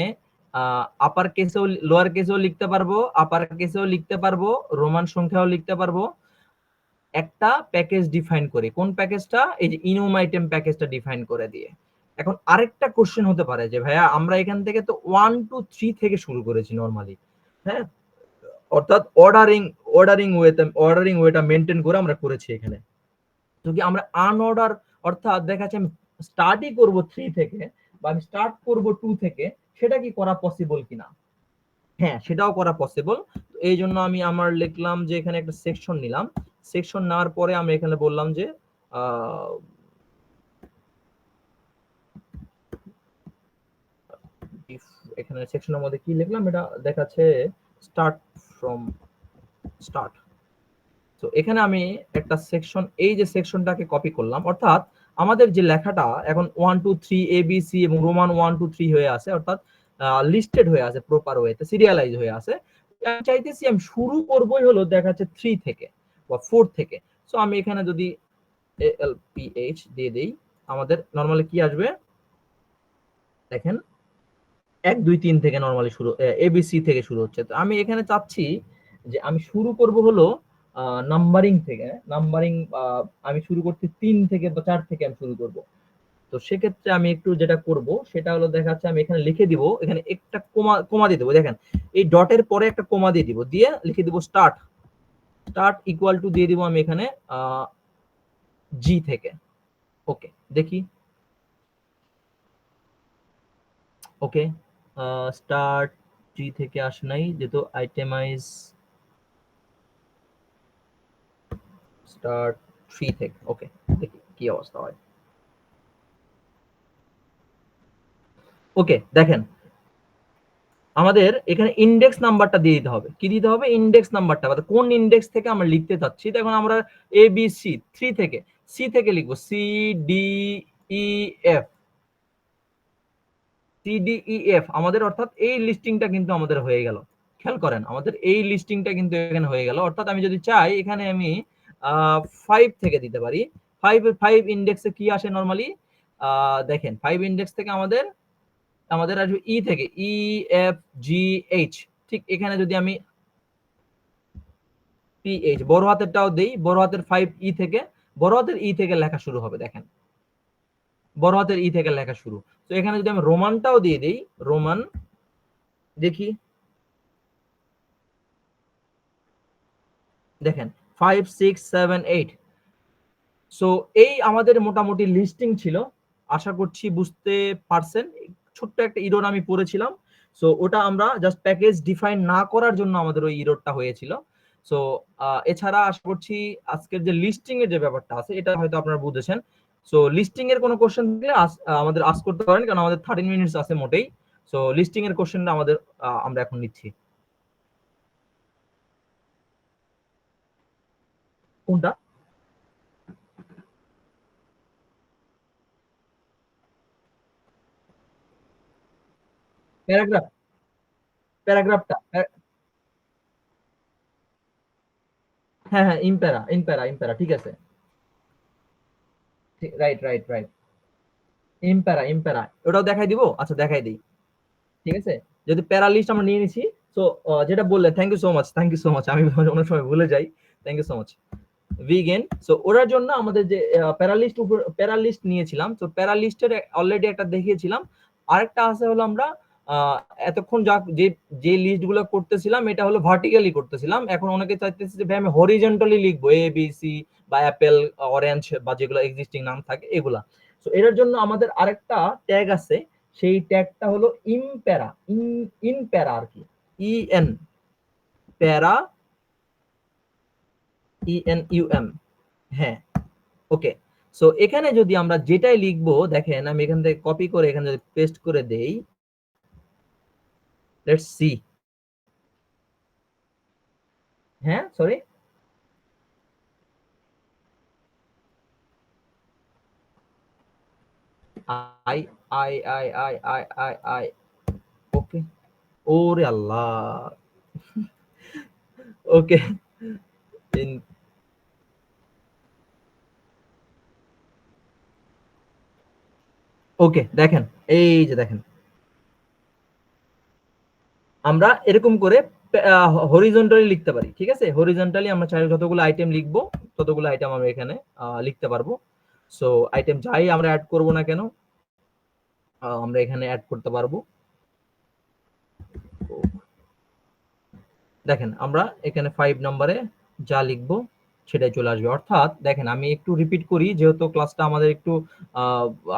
আপার কেসেও লোয়ার কেসেও লিখতে পারবো, আপার কেসেও লিখতে পারবো, রোমান সংখ্যাও লিখতে পারবো, একটা প্যাকেজ ডিফাইন করে। কোন প্যাকেজটা? এই যে ইনোম আইটেম প্যাকেজটা ডিফাইন করে দিয়ে। এখন আরেকটা কোশ্চেন হতে পারে যে ভাইয়া আমরা এখান থেকে তো 1 2 3 থেকে শুরু করেছি নরমালি, হ্যাঁ অর্থাৎ অর্ডারিং ওয়েটা মেনটেন করে আমরা করেছি এখানে। যদি আমরা আনঅর্ডার, অর্থাৎ দেখা যাচ্ছে আমি স্টার্টই করব 3 থেকে বা আমি স্টার্ট করব 2 থেকে, সেটা কি করা পসিবল কিনা? হ্যাঁ সেটাও করা পসিবল। তো এই জন্য আমি আমার লিখলাম যে এখানে একটা সেকশন নিলাম, সেকশন নেওয়ার পরে আমি এখানে বললাম যে এখানে সেকশনের মধ্যে কি লিখলাম এটা দেখাচ্ছে স্টার্ট ফ্রম স্টার্ট। তো এখানে আমি একটা সেকশন, এই যে সেকশনটাকে কপি করলাম, অর্থাৎ আমাদের যে লেখাটা এখন 1 2 3 ABC এবং রোমান 1 2 3 হয়ে আছে, অর্থাৎ লিস্টেড হয়ে আছে প্রপার ওয়েতে, সিরিয়ালাইজ হয়ে আছে। আমি চাইতেছি আমি শুরু করবই হলো দেখাচ্ছে 3 থেকে বা 4 থেকে। সো আমি এখানে যদি ALPH দিয়ে দেই, আমাদের নরমালি কি আসবে দেখেন 1 2 3 থেকে নরমালি শুরু, ABC থেকে শুরু হচ্ছে। তো আমি এখানে চাচ্ছি যে আমি শুরু করব হলো নাম্বারিং থেকে। নাম্বারিং আমি শুরু করছি 3 থেকে বা 4 থেকে আমি শুরু করব। তো সেক্ষেত্রে আমি একটু যেটা করব সেটা হলো দেখা যাচ্ছে আমি এখানে লিখে দিব, এখানে একটা কোমা দিয়ে দেবো। দেখেন এই ডটের পরে একটা কোমা দিয়ে দিব, দিয়ে লিখে দিব স্টার্ট। স্টার্ট ইকুয়াল টু দিয়ে দিব আমি এখানে জি থেকে। ওকে দেখি, ওকে স্টার্ট জি থেকে আসে নাই, যেহেতু আইটেমাইজ স্টার্ট 3 থেকে। ওকে দেখি কি অবস্থা হয়। ওকে দেখেন আমাদের এখানে ইন্ডেক্স নাম্বারটা দিয়ে দিতে হবে। কি দিতে হবে? ইন্ডেক্স নাম্বারটা, মানে কোন ইন্ডেক্স থেকে আমরা লিখতে চাচ্ছি। দেখুন আমরা ABC 3 থেকে, সি থেকে লিখবো, CDEF CDEF আমাদের, অর্থাৎ এই লিস্টিংটা কিন্তু আমাদের হয়ে গেল। খেয়াল করেন আমাদের এই লিস্টিংটা কিন্তু এখানে হয়ে গেল। অর্থাৎ আমি যদি চাই এখানে আমি 5 থেকে দিতে পারি। 5 ইন্ডেক্সে কি আসে নরমালি দেখেন 5 ইন্ডেক্স থেকে আমাদের আসবে ই থেকে, EFGH। ঠিক এখানে যদি আমি PH বড় হাতেরটাও দেই, বড় হাতের 5 থেকে, বড় হাতের ই থেকে লেখা শুরু হবে। দেখেন বড় হাতের ই থেকে লেখা শুরু। তো এখানে যদি আমি রোমানটাও দিয়ে দেই, রোমান দেখি, দেখেন 5 6 7 8। সো এই আমাদের মোটামুটি লিস্টিং ছিল। আশা করছি বুঝতে পারছেন। ছোট্ট একটা ইরর আমি পড়েছিলাম, সো ওটা আমরা জাস্ট প্যাকেজ ডিফাইন না করার জন্য আমাদের ওই ইররটা হয়েছিল। সো এছাড়া আশা করছি আজকের যে লিস্টিং এর যে ব্যাপারটা আছে এটা হয়তো আপনারা বুঝেছেন। সো লিস্টিং এর কোনো কোশ্চেন থাকলে আমাদের আস্ক করতে পারেন, কারণ আমাদের 13 মিনিটস আছে মোটেই। সো লিস্টিং এর কোশ্চেনটা আমাদের আমরা এখন নিচ্ছি। কোনটা? প্যারাগ্রাফ, প্যারাগ্রাফটা হ্যাঁ হ্যাঁ, ইম্প্যারা ইম্প্যারা ইম্প্যারা ঠিক আছে। রাইট রাইট রাইট, ইম্প্যারা ইম্প্যারা ওটাও দেখাই দিব। আচ্ছা দেখাই দিই, ঠিক আছে। যদি প্যারা লিস্ট আমরা নিয়ে নিছি, তো যেটা বললেন thank you so much, thank you so much. আমি অনেক সময় ভুলে যাই, থ্যাংক ইউ সো মাচ ভিগেন। সো ওটার জন্য আমাদের যে প্যারালিস্ট প্যারালিস্ট নিয়েছিলাম, তো প্যারালিস্টের অলরেডি একটা দেখিয়েছিলাম। আরেকটা আছে হলো আমরা এতক্ষণ যা যে লিস্ট গুলো করতেছিলাম এটা হলো ভার্টিক্যালি করতেছিলাম। এখন অনেকে চাইতেছে যে ভাই আমি হরিজন্টালি লিখবো, ABC বা অ্যাপেল, অরেঞ্জ বা যেগুলো এক্সিস্টিং নাম থাকে এগুলা। তো এটার জন্য আমাদের আরেকটা ট্যাগ আছে, সেই ট্যাগটা হলো ইমপ্যারা, ইনপ্যারা আর কি, EN প্যারা, ENUM। হ্যাঁ ওকে। সো এখানে যদি আমরা যেটাই লিখবো, দেখেন আমি এখান থেকে কপি করে এখানে যদি পেস্ট করে দেই, লেটস সি। হ্যাঁ sorry, I I I I I I I okay. ওরে আল্লাহ, ওকে ওকে দেখেন, এই যে দেখেন আমরা এরকম করে হরিজন্টালি লিখতে পারি। ঠিক আছে, হরিজন্টালি আমরা চাই যতগুলো আইটেম লিখবো ততগুলো আইটেম আমরা এখানে লিখতে পারবো। সো আইটেম যাই আমরা অ্যাড করব না কেন আমরা এখানে অ্যাড করতে পারবো। দেখেন আমরা এখানে 5 নম্বরে যা লিখবো সেটাই চলে আসবে। অর্থাৎ দেখেন আমি একটু রিপিট করি, যেহেতু ক্লাসটা আমাদের একটু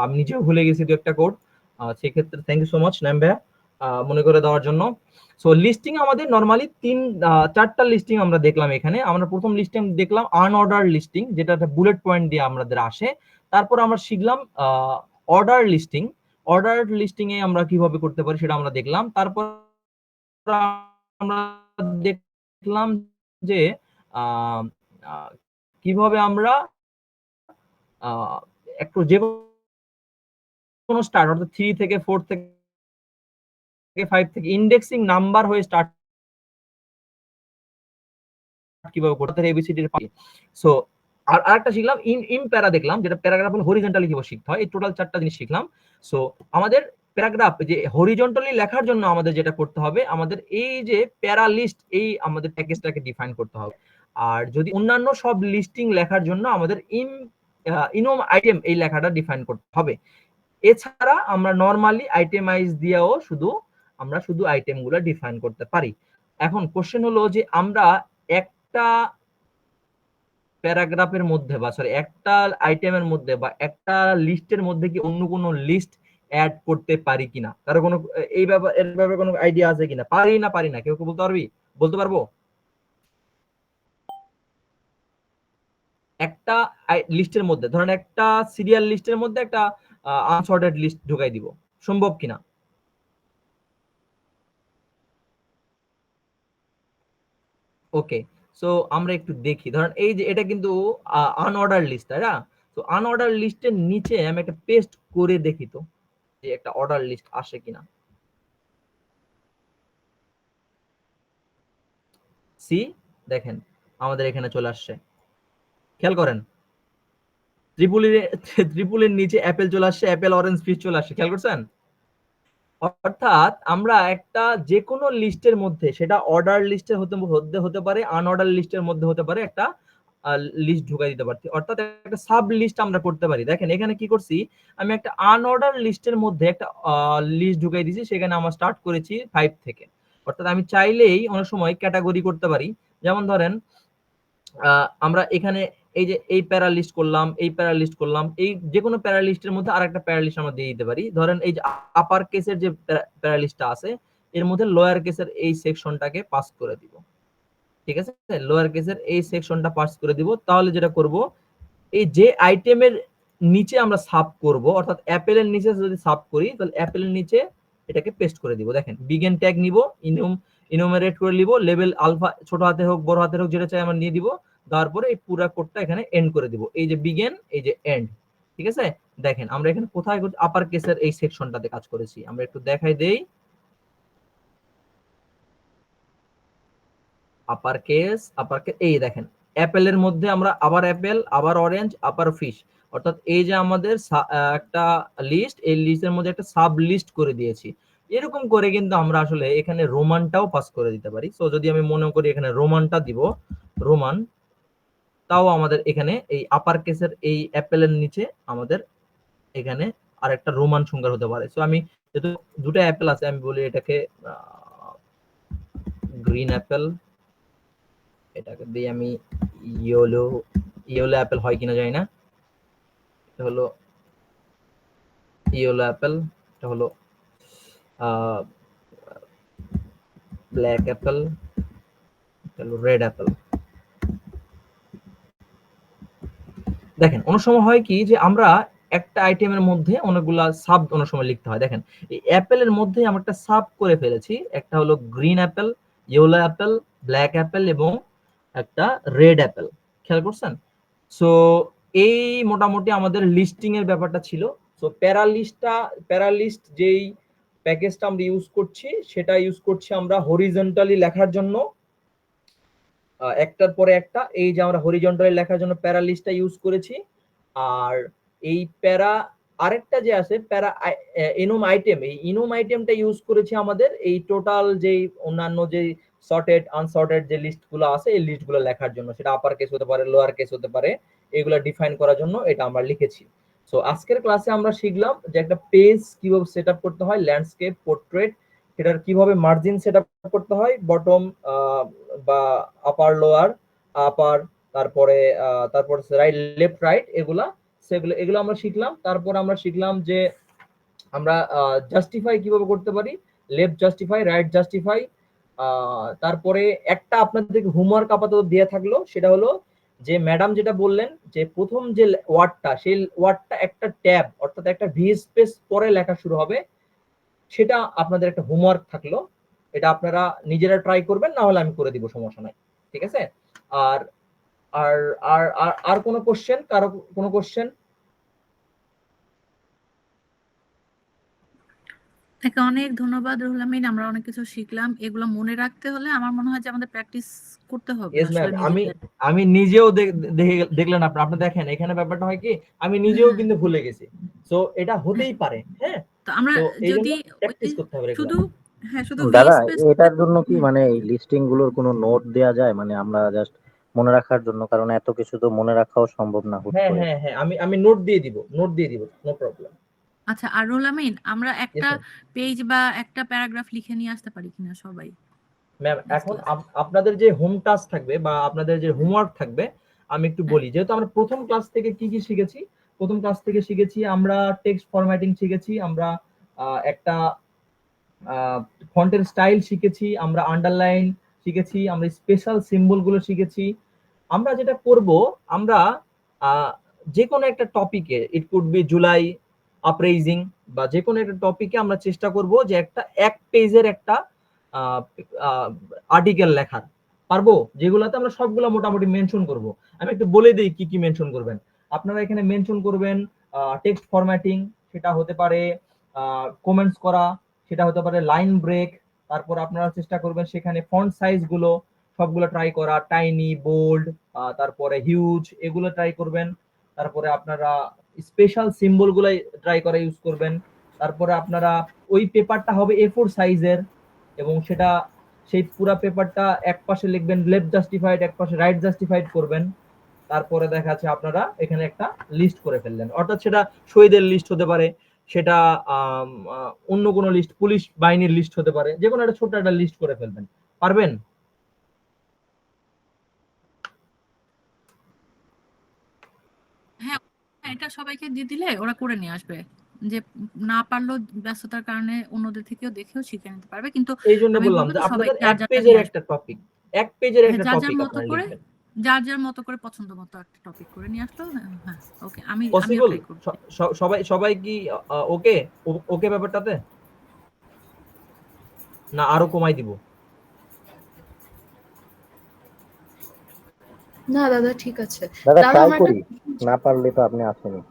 আমি নিজেও ভুলে গেছি দু একটা কোড। সেক্ষেত্রে থ্যাংক ইউ সো মাচ নাম ভাইয়া মনে করে দেওয়ার জন্য। সো লিস্টিং আমাদের নরমালি 4টা লিস্টিং আমরা দেখলাম। এখানে আমরা প্রথম লিস্টিং দেখলাম আনঅর্ডার লিস্টিং, যেটা বুলেট পয়েন্ট দিয়ে আমাদের আসে। তারপর আমরা শিখলাম অর্ডার লিস্টিং। অর্ডার লিস্টিং এ আমরা কিভাবে করতে পারি সেটা আমরা দেখলাম। তারপর আমরা দেখলাম যে আহ, আহ, কিভাবে আমরা একটু যে কোনো স্টার্ট, অর্থাৎ 3 থেকে 4 থেকে 5 থেকে ইন্ডেক্সিং নাম্বার হয়ে স্টার্ট কিভাবে করতে এবিসিডি এর পাই। সো আর আরেকটা শিখলাম ইন প্যারা, দেখলাম যেটা প্যারাগ্রাফ হলো হরিজন্টালি কিভাবে শিখতে হয়। এই টোটাল 4টা জিনিস শিখলাম। সো আমাদের প্যারাগ্রাফ যে হরিজন্টালি লেখার জন্য আমাদের যেটা করতে হবে, আমাদের এই যে প্যারা লিস্ট, এই আমাদের প্যাকেজটাকে ডিফাইন করতে হবে। আর যদি অন্যান্য সব লিস্টিং লেখার জন্য আমাদের ইনোম আইটেম এই লেখাটা ডিফাইন করতে হবে। এছাড়া আমরা নরমালি আইটেমাইজ দিয়েও আমরা শুধু আইটেমগুলো ডিফাইন করতে পারি। এখন কোশ্চেন হলো যে আমরা একটা প্যারাগ্রাফের মধ্যে বা সরি একটা আইটেমের মধ্যে বা একটা লিস্টের মধ্যে কি অন্য কোনো লিস্ট অ্যাড করতে পারি কিনা, কারো কোনো এর ব্যাপারে কোনো আইডিয়া আছে কিনা? পারি না, কেউ কেউ বলতে পারবো? একটা লিস্টের মধ্যে, ধরেন একটা সিরিয়াল লিস্টের মধ্যে একটা আনসর্টেড লিস্ট ঢুকাই দিব, সম্ভব কিনা? ওকে, সো আমরা একটু দেখি। ধরেন এই যে এটা কিন্তু আনঅর্ডার লিস্ট, তাই না? তো আনঅর্ডার লিস্টের নিচে আমি একটা পেস্ট করে দেখি তো যে একটা অর্ডার লিস্ট আসে কিনা। সি, দেখেন আমাদের এখানে চলে আসছে, খেয়াল করেন ত্রিপুলের নিচে অ্যাপেল চলে আসছে, অ্যাপেল অরেঞ্জ ফিশ চলে আসছে, খেয়াল করছেন? অর্থাৎ আমরা একটা যে কোনো লিস্টের মধ্যে, সেটা অর্ডার লিস্টে হতে পারে, আনঅর্ডার লিস্টের মধ্যে হতে পারে, একটা লিস্ট ঢুকাই দিতে পারছি। অর্থাৎ একটা সাব লিস্ট আমরা করতে পারি। দেখেন এখানে কি করছি, আমি একটা আনঅর্ডার লিস্টের মধ্যে একটা লিস্ট ঢুকাই দিয়েছি, সেখানে আমরা স্টার্ট করেছি 5 থেকে। অর্থাৎ আমি চাইলেই অনেক সময় ক্যাটাগরি করতে পারি। যেমন ধরেন আমরা এখানে এই যে এই প্যারা লিস্ট করলাম, এই প্যারা লিস্ট করলাম, এই যে কোনো প্যারা লিস্টের মধ্যে আরেকটা প্যারা লিস্ট আমরা দিয়ে দিতে পারি। ধরেন এই যে আপার কেসের যে প্যারা লিস্টটা আছে, এর মধ্যে লোয়ার কেসের এই সেকশনটাকে পাস করে দিব। ঠিক আছে, লোয়ার কেসের এই সেকশনটা পাস করে দিব। তাহলে যেটা করব, এই যে আইটেমের নিচে আমরা সাব করব, অর্থাৎ অ্যাপেলের নিচে যদি সাব করি, তাহলে অ্যাপেলের নিচে এটাকে পেস্ট করে দিব। দেখেন বিগিন ট্যাগ নিব, ইনুমারেট করে নিব, লেভেল আলফা ছোট হাতে হোক বড় হাতে হোক যেটা চাই আমরা নিয়ে দিব। তারপরে এই পুরো কোডটা এখানে এন্ড করে দিব, এই যে বিগিন, এই যে এন্ড। ঠিক আছে, দেখেন আমরা এখানে কোথায় আপার কেসের এই সেকশনটাতে কাজ করেছি, আমরা একটু দেখাই দেই। আপার কেস এই দেখেন অ্যাপেলের মধ্যে আমরা আবার অ্যাপেল, আবার অরেঞ্জ, আবার ফিশ, অর্থাৎ এই যে আমাদের একটা লিস্ট, এই লিস্টের মধ্যে একটা সাব লিস্ট করে দিয়েছি। এরকম করে কিন্তু আমরা আসলে এখানে রোমানটাও পাস করে দিতে পারি। সো যদি আমি মনে করি এখানে রোমানটা দিব, রোমান, তাও আমাদের এখানে এই আপার কেসের এই অ্যাপেলের নিচে আমাদের এখানে আরেকটা রোমান সংখ্যা হতে পারে। সো আমি যেহেতু দুটো অ্যাপেল আছে, আমি বলি এটাকে গ্রিন অ্যাপেল, এটাকে দিয়ে আমি ইয়েলো অ্যাপেল হয় কিনা জানি না, এটা হলো ইয়েলো অ্যাপেল, এটা হলো ব্ল্যাক অ্যাপেল, এটা হলো রেড অ্যাপেল। দেখেন অনেক সময় হয় কি যে আমরা একটা আইটেমের মধ্যে অনেকগুলা সাব অনেক সময় লিখতে হয়। দেখেন এই অ্যাপেলের মধ্যে আমরা একটা সাব করে ফেলেছি, একটা হলো green Apple, yellow Apple, black Apple এবং একটা রেড অ্যাপেল, খেয়াল করছেন? সো এই মোটামুটি আমাদের লিস্টিং এর ব্যাপারটা ছিল। সো প্যারা লিস্ট যেই প্যাকেজটা আমরা ইউজ করছি, সেটা ইউজ করছি আমরা হরিজন্টালি লেখার জন্য, একটার পরে একটা, এই যে আমরা হরিজন্টালি লেখার জন্য প্যারা লিস্টটা ইউজ করেছি। আর এই প্যারা আরেকটা যে আছে প্যারা ইনোম আইটেম, এই ইনোম আইটেমটা ইউজ করেছি আমাদের এই টোটাল যেই অন্যান্য যে সর্টেড আনসর্টেড যে লিস্টগুলো আছে, এই লিস্টগুলো লেখার জন্য, সেটা আপার কেস হতে পারে, লোয়ার কেস হতে পারে, এগুলো ডিফাইন করার জন্য এটা আমরা লিখেছি। সো আজকের ক্লাসে আমরা শিখলাম যে একটা পেজ কিভাবে সেট আপ করতে হয়, ল্যান্ডস্কেপ, পোর্ট্রেট, সেটার কিভাবে মার্জিন সেট আপ করতে হয়, বটম বা আপার লোয়ার, আপার, তারপরে রাইট লেফট রাইট, এগুলো আমরা শিখলাম। তারপর আমরা শিখলাম যে আমরা জাস্টিফাই কিভাবে করতে পারি, লেফট জাস্টিফাই, রাইট জাস্টিফাই। তারপরে একটা আপনাদেরকে হোমওয়ার্ক আপাতত দিয়ে থাকলো, সেটা হলো যে ম্যাডাম যেটা বললেন যে প্রথম যে ওয়ার্ডটা, সেই ওয়ার্ডটা একটা ট্যাব, অর্থাৎ একটা ভি স্পেস পরে লেখা শুরু হবে, সেটা আপনাদের একটা হোমওয়ার্ক থাকলো। এটা আপনারা নিজেরা ট্রাই করবেন, না হলে আমি করে দিব, সমস্যা নাই। ঠিক আছে? আর আর আর আর কোনো কোশ্চেন, কারো কোনো কোশ্চেন? আপনাকে অনেক ধন্যবাদ রুহুল আমিন। আমরা অনেক কিছু শিখলাম। এগুলো মনে রাখতে হলে আমার মনে হয় যে আমাদের প্র্যাকটিস করতে হবে ইয়েস ম্যাম, আসলে আমি নিজেদের। আমি নিজেও দেখলেন আপনি দেখেন এখানে ব্যাপারটা হয় কি, আমি নিজেও হ্যাঁ, কিন্তু ভুলে গেছি। সো এটা হ্যাঁ। হতেই পারে, হ্যাঁ। তো আমরা তো এই জন্য যদি ওই যে প্র্যাকটিস করতে হবে রেগুলার। শুধু শুধু দাদা, ভিএসপেস এটার জন্য কি মানে এই লিস্টিং গুলোর কোনো নোট দেয়া যায়, মানে আমরা জাস্ট মনে রাখার জন্য? কারণ এত কিছু তো মনে রাখাও সম্ভব না হুট হ্যাঁ করে। হ্যাঁ হ্যাঁ, আমি নোট দিয়ে দিব, নো প্রবলেম। আচ্ছা, আর রুহুল আমিন আমরা ইয়েস একটা ম্যাম। পেজ বা একটা প্যারাগ্রাফ লিখে নিয়ে আসতে পারি কিনা সবাই ম্যাম নেক্সট এখন ক্লাসে? আপনাদের যে হোম টাস্ক থাকবে বা আপনাদের যে হোমওয়ার্ক থাকবে, আমি একটু হ্যাঁ, বলি। যেহেতু আমরা প্রথম ক্লাস থেকে কি কি শিখেছি, প্রথম ক্লাস থেকে শিখেছি আমরা টেক্সট ফরম্যাটিং শিখেছি, আমরা একটা ফন্টের স্টাইল শিখেছি, আমরা আন্ডারলাইন শিখেছি, আমরা স্পেশাল সিম্বল গুলো শিখেছি। আমরা যেটা করব, আমরা আহ, যে কোনো একটা টপিকে, it could be July uprising বা যে কোনো একটা টপিকে আমরা চেষ্টা করব যে একটা এক পেজের একটা আর্টিকেল লেখার পারবো, যেগুলোতে আমরা সবগুলো মোটামুটি মেনশন করব। আমি একটু বলে দিই কি কি মেনশন করবেন। আপনারা এখানে মেনশন করবেন টেক্সট ফরম্যাটিং, সেটা হতে পারে কমেন্টস করা, সেটা হতে পারে লাইন ব্রেক। তারপর আপনারা চেষ্টা করবেন সেখানে ফন্ট সাইজ গুলো সবগুলো ট্রাই করা, টাইনি, বোল্ড, তারপরে হিউজ, এগুলো ট্রাই করবেন। তারপরে আপনারা স্পেশাল সিম্বল গুলো ট্রাই করে ইউজ করবেন। তারপরে আপনারা ওই পেপারটা হবে A4 সাইজের, এবং সেটা সেই পুরা পেপারটা এক পাশে লিখবেন লেফট জাস্টিফাইড, এক পাশে রাইট জাস্টিফাইড করবেন। তারপরে দেখা যাচ্ছে আপনারা এখানে একটা লিস্ট করে ফেললেন, অর্থাৎ সেটা শহীদের লিস্ট হতে পারে, সেটা অন্য কোনো লিস্ট, পুলিশ বাহিনীর লিস্ট হতে পারে, যে কোনো একটা ছোট একটা লিস্ট করে ফেলবেন। পারবেন? হ্যাঁ, এটা সবাইকে দিয়ে দিলে ওরা করে নিয়ে আসবে। যে না পারলেও ব্যস্ততার কারণে অন্যদের থেকেও দেখেও শিখে নিতে পারবে। কিন্তু এই জন্য আমি বললাম বলবো যে যে সবাই আপনাদের যার এক যারটা পেজের নিয়ে আসবে। একটা টপিক, এক পেজের হ্যাঁ, একটা যার যার টপিক মতো আপনারা করে লিখবেন। যার মতো করে পছন্দ মতো একটা টপিক করে নিয়ে আসলো। হ্যাঁ, ওকে, আমিও পসিবল? ট্রাই করব। সবাই সবাই কি ওকে? ওকে ব্যাপারটাতে, না আরো কমাই দিব? না দাদা, ঠিক আছে। দাদা দাদা ট্রাই আমার একটা করি, না পারলে তো আপনি আসেনি।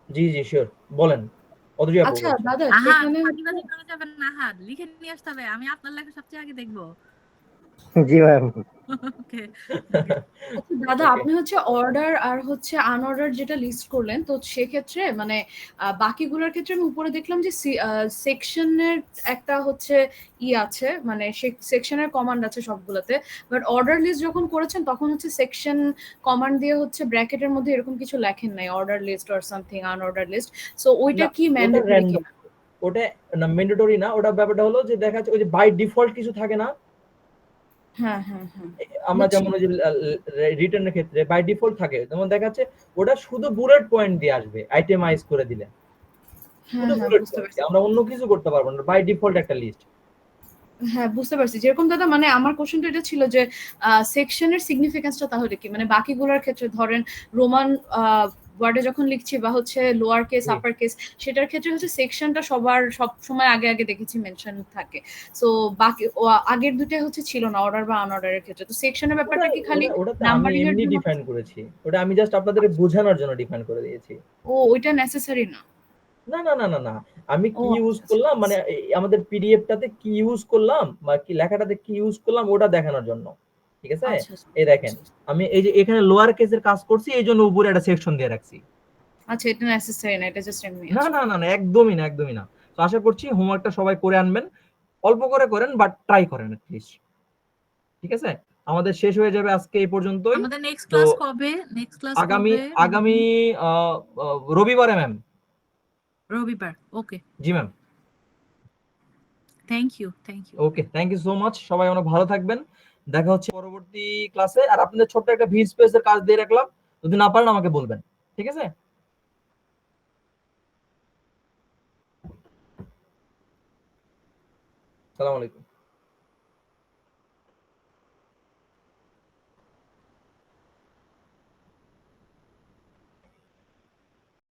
জি জি শিওর, বলেন। অদূরে আপু আচ্ছা বলছেন। দাদা, আহাদ, সেখানে ফাঁকিবাজি করা যাবে না। আহাদ, লিখে নিয়ে আসতে হবে। আমি আপনার লেখা সবচেয়ে আগে দেখবো। জি ম্যাম। ওকে, ওকে। আচ্ছা দাদা, ওকে। আপনি হচ্ছে অর্ডার আর হচ্ছে আনঅর্ডার যেটা লিস্ট করলেন, তো সেক্ষেত্রে মানে বাকিগুলোর ক্ষেত্রে আমি উপরে দেখলাম যে সেকশনের একটা হচ্ছে আছে, মানে সেকশনের কমান্ড আছে সবগুলোতে। বাট অর্ডার লিস্ট যখন করেছেন তখন হচ্ছে সেকশন কমান্ড দিয়ে হচ্ছে ব্র্যাকেটের মধ্যে এরকম কিছু লেখেন নাই, order list or something unordered list. So ওইটা না, কি ওটা ম্যান্ডেটরি র্যান্ডম, কিনা? ওটা না ম্যান্ডেটরি না। ওটা ব্যাপারটা হলো যে দেখা যাচ্ছে ওই যে বাই ডিফল্ট কিছু থাকে না, হ্যাঁ হ্যাঁ হ্যাঁ, আমরা বুঝছি। যেমন ওই যে রিটার্নের ক্ষেত্রে বাই ডিফল্ট থাকে, যেমন দেখা যাচ্ছে ওটা শুধু বুলেট পয়েন্ট দিয়ে আসবে আইটেমাইজ করে দিলে, হ্যাঁ শুধু হ্যাঁ, বুলেট বুঝতে পয়েন্ট, পারছি। আমরা অন্য কিছু করতে পারবো না, বাই ডিফল্ট একটা লিস্ট। হ্যাঁ, বুঝতে পারছি। যেরকম দাদা, মানে আমার কোশ্চেনটা এটা ছিল যে সেকশনের সিগনিফিকেন্সটা তাহলে কি, মানে বাকিগুলোর ক্ষেত্রে ধরেন রোমান ওয়ার্ডে যখন লিখছি বা হচ্ছে লোয়ার কেস আপার কেস, সেটার ক্ষেত্রে হচ্ছে সেকশনটা সব সময় আগে আগে দেখেছি মেনশন থাকে। সো বাকি আগের দুটো হচ্ছে ছিল না, অর্ডার বা আনঅর্ডারের ক্ষেত্রে। তো সেকশনের ওটা ব্যাপারটা কি খালি ওটা ওটা তো আমি নাম্বারিং এর এমনি জন্য? ডিফাইন করেছি, ওটা আমি জাস্ট আপনাদেরকে বোঝানোর জন্য ডিফাইন করে দিয়েছি। ও, ওইটা নেসেসারি না। না না না না না, আমি ও কি ইউজ আচ্ছা আচ্ছা। করলাম মানে আমাদের পিডিএফটাতে কি ইউজ করলাম বা কি লেখাটাতে কি ইউজ করলাম ওটা দেখানোর জন্য, ঠিক আছে। আচ্ছা আচ্ছা, এই দেখেন, আমি এই যে এখানে লোয়ার কেসের কাজ করছি, এই জন্য উপরে একটা সেকশন দিয়ে রাখছি। আচ্ছা, এটা নেসেসারি না, এটা জাস্ট এমনি। না আচ্ছা। না না না, একদমই না, একদমই না। তো আশা করছি হোমওয়ার্কটা সবাই করে আনবেন, অল্প করে করেন বাট ট্রাই করেন প্লিজ, ঠিক আছে। আমাদের শেষ হয়ে যাবে আজকে এই পর্যন্তই। আমাদের নেক্সট তো ক্লাস কবে? নেক্সট ক্লাস আগামী কবে? আগামী রবিবারে ম্যাম। রবিবার। ওকে, জি ma'am. Thank you, thank you. Okay, thank you so much, সবাই অনেক ভালো থাকবেন। দেখা হচ্ছে পরবর্তী ক্লাসে। আর আপনাদের ছোট্ট একটা ভি স্পেসের কাজ দিয়ে রাখলাম, যদি না পারেন আমাকে বলবেন, ঠিক আছে। সালাম আলাইকুম।